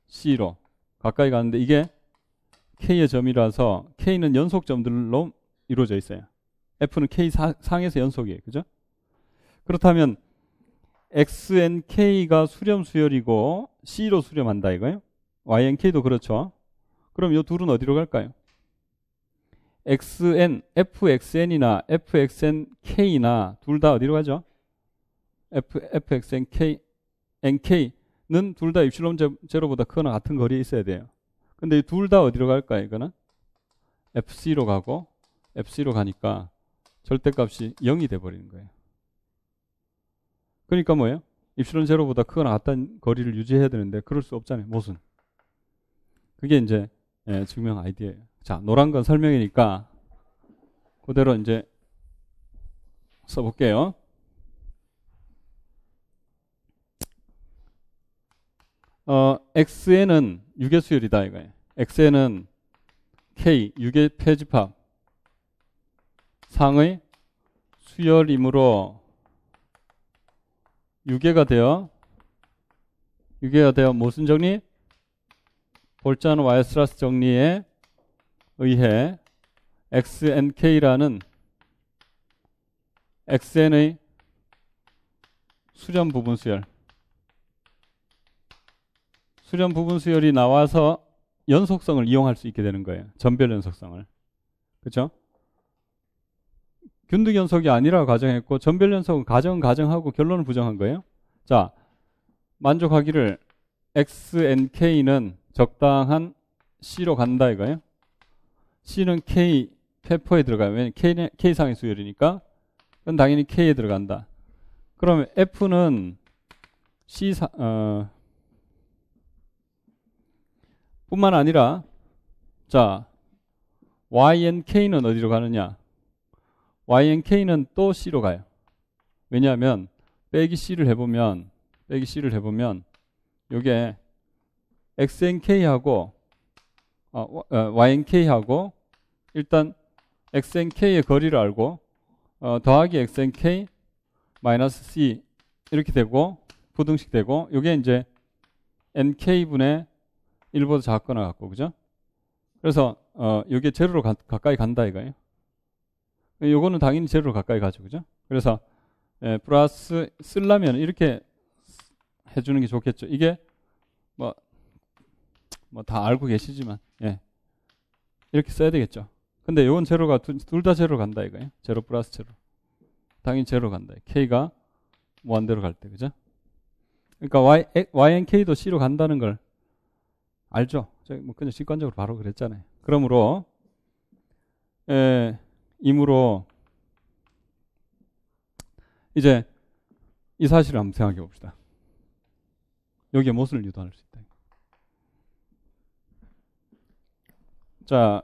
C로 가까이 가는데 이게 K의 점이라서 K는 연속점들로 이루어져 있어요. F는 K 상에서 연속이에요. 그죠? 그렇다면 XNK가 수렴 수열이고 C로 수렴한다 이거예요. YNK도 그렇죠. 그럼 이 둘은 어디로 갈까요? XN, FXN이나 FXNK나 둘 다 어디로 가죠? FXNK, NK는 둘 다 입실론 제로보다 크거나 같은 거리에 있어야 돼요. 근데 둘 다 어디로 갈까요? 이거는 FC로 가고 FC로 가니까 절대값이 0이 돼버리는 거예요. 그러니까 뭐예요? 입실론 제로보다 크거나 같은 거리를 유지해야 되는데 그럴 수 없잖아요. 무슨? 그게 이제 증명 아이디어예요. 자, 노란 건 설명이니까 그대로 이제 써볼게요. XN은 유계 수열이다 이거예요. XN은 K 유계 폐집합 상의 수열이므로 유계가 되어 무슨 정리? 볼잔 와이스트라스 정리에 의해 XNK라는 XN의 수렴 부분 수열 수열이 나와서 연속성을 이용할 수 있게 되는 거예요. 전별 연속성을. 그렇죠? 균등 연속이 아니라 가정했고 전별 연속은 가정하고 결론을 부정한 거예요. 자, 만족하기를 XNK는 적당한 C로 간다 이거예요. C는 K 페퍼에 들어가요. 왜냐면 K상의 수열이니까 그건 당연히 K에 들어간다. 그러면 F는 뿐만 아니라 자 YNK는 어디로 가느냐? YNK는 또 C로 가요. 왜냐하면 빼기 C를 해보면 요게 XNK하고 YNK하고 일단 XNK의 거리를 알고 더하기 XNK 마이너스 C 이렇게 되고 부등식 되고 요게 이제 NK분의 1보다 작거나 같고 그죠? 그래서 요게 제로로 가까이 간다 이거예요. 요거는 당연히 제로로 가까이 가죠. 그죠? 그래서 플러스 쓰려면 이렇게 해주는 게 좋겠죠. 이게 뭐 다 알고 계시지만 이렇게 써야 되겠죠. 근데 요건 제로가 둘 다 제로 간다 이거예요. 제로 플러스 제로. 당연히 제로 간다. K가 무한대로 갈 때 그죠? 그러니까 YNK도 C로 간다는 걸 알죠? 뭐 그냥 직관적으로 바로 그랬잖아요. 그러므로 이므로 이제 이 사실을 한번 생각해 봅시다. 여기에 무엇을 유도할 수 있다. 자,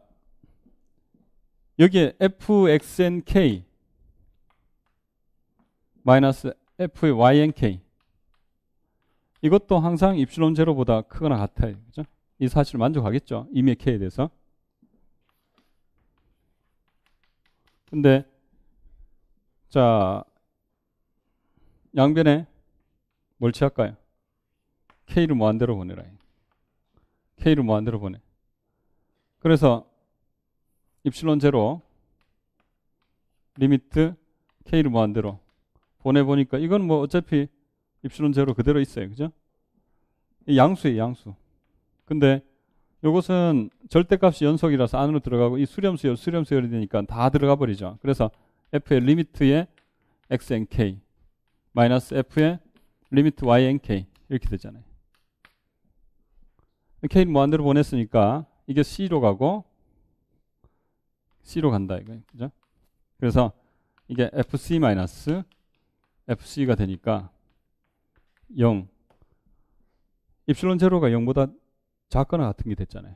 여기에 fxnk 마이너스 fyNK 이것도 항상 입실론 제로보다 크거나 같아요. 그죠? 이 사실을 만족하겠죠? 임의 k에 대해서. 근데 자, 양변에 뭘 취할까요? k를 무한대로 보내라. k를 무한대로 보내. 그래서 입실론 제로 리미트 k를 무한대로 보내보니까 이건 뭐 어차피 입실론 제로 그대로 있어요. 그죠? 이 양수예요, 양수. 근데 이것은 절대값이 연속이라서 안으로 들어가고 이 수렴수열이 되니까 다 들어가 버리죠. 그래서 f의 리미트의 xnk 마이너스 f의 리미트ynk 이렇게 되잖아요. k는 무한대로 보냈으니까 이게 c로 가고 c로 간다 이거. 그죠? 그래서 이게 fc 마이너스 fc가 되니까 0. 입실론 제로가 0보다 작거나 같은 게 됐잖아요.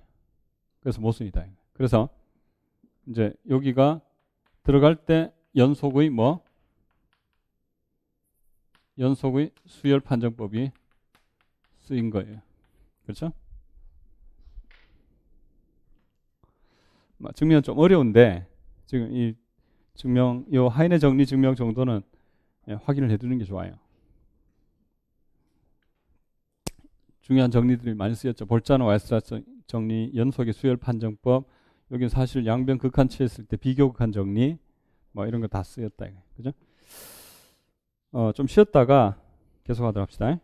그래서 모순이다. 그래서 이제 여기가 들어갈 때 연속의 뭐? 연속의 수열 판정법이 쓰인 거예요. 그렇죠? 증명은 좀 어려운데 지금 이 증명, 요 하인의 정리 증명 정도는 확인을 해두는 게 좋아요. 중요한 정리들이 많이 쓰였죠. 볼자나 와이스트라스 정리, 연속의 수열 판정법, 여기 사실 양변 극한 취했을 때 비교 극한 정리, 뭐 이런 거 다 쓰였다. 그죠? 좀 쉬었다가 계속하도록 합시다.